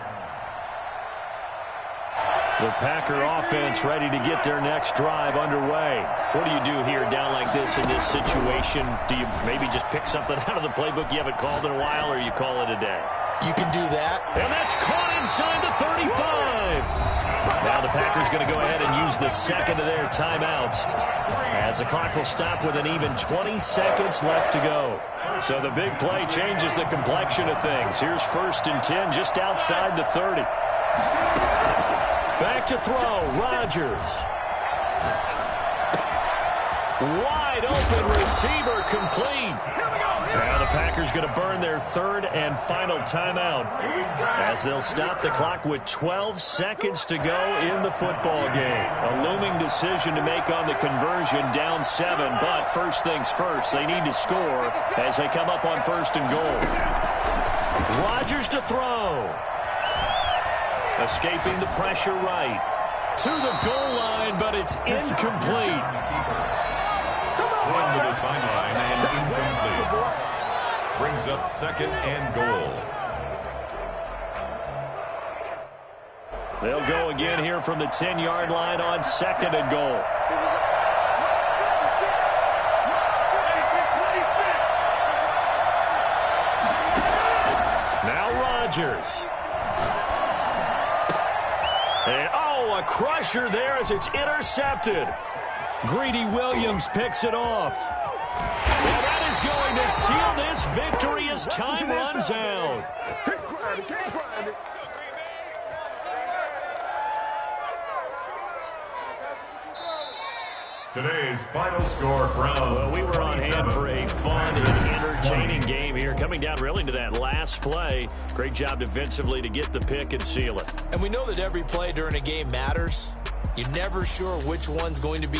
The Packer offense ready to get their next drive underway. What do you do here down like this in this situation? Do you maybe just pick something out of the playbook you haven't called in a while, or you call it a day? You can do that. And that's caught inside the 35. Now the Packers going to go ahead and use the second of their timeouts as the clock will stop with an even 20 seconds left to go. So the big play changes the complexion of things. Here's 1st and 10 just outside the 30. Back to throw, Rodgers. Wide open receiver, complete. Now the Packers going to burn their 3rd and final timeout as they'll stop the clock with 12 seconds to go in the football game. A looming decision to make on the conversion, down 7, but first things first, they need to score as they come up on 1st and goal. Rodgers to throw. Escaping the pressure right. To the goal line, but it's incomplete. Going to the sideline and incomplete. Brings up 2nd and goal. They'll go again here from the 10-yard line on 2nd and goal. Now Rodgers. And, oh, a crusher there as it's intercepted. Greedy Williams picks it off. And that is going to seal this victory as time runs out. Today's final score from... Well, we were on hand for a fun and entertaining game here. Coming down really to that last play. Great job defensively to get the pick and seal it. And we know that every play during a game matters. You're never sure which one's going to be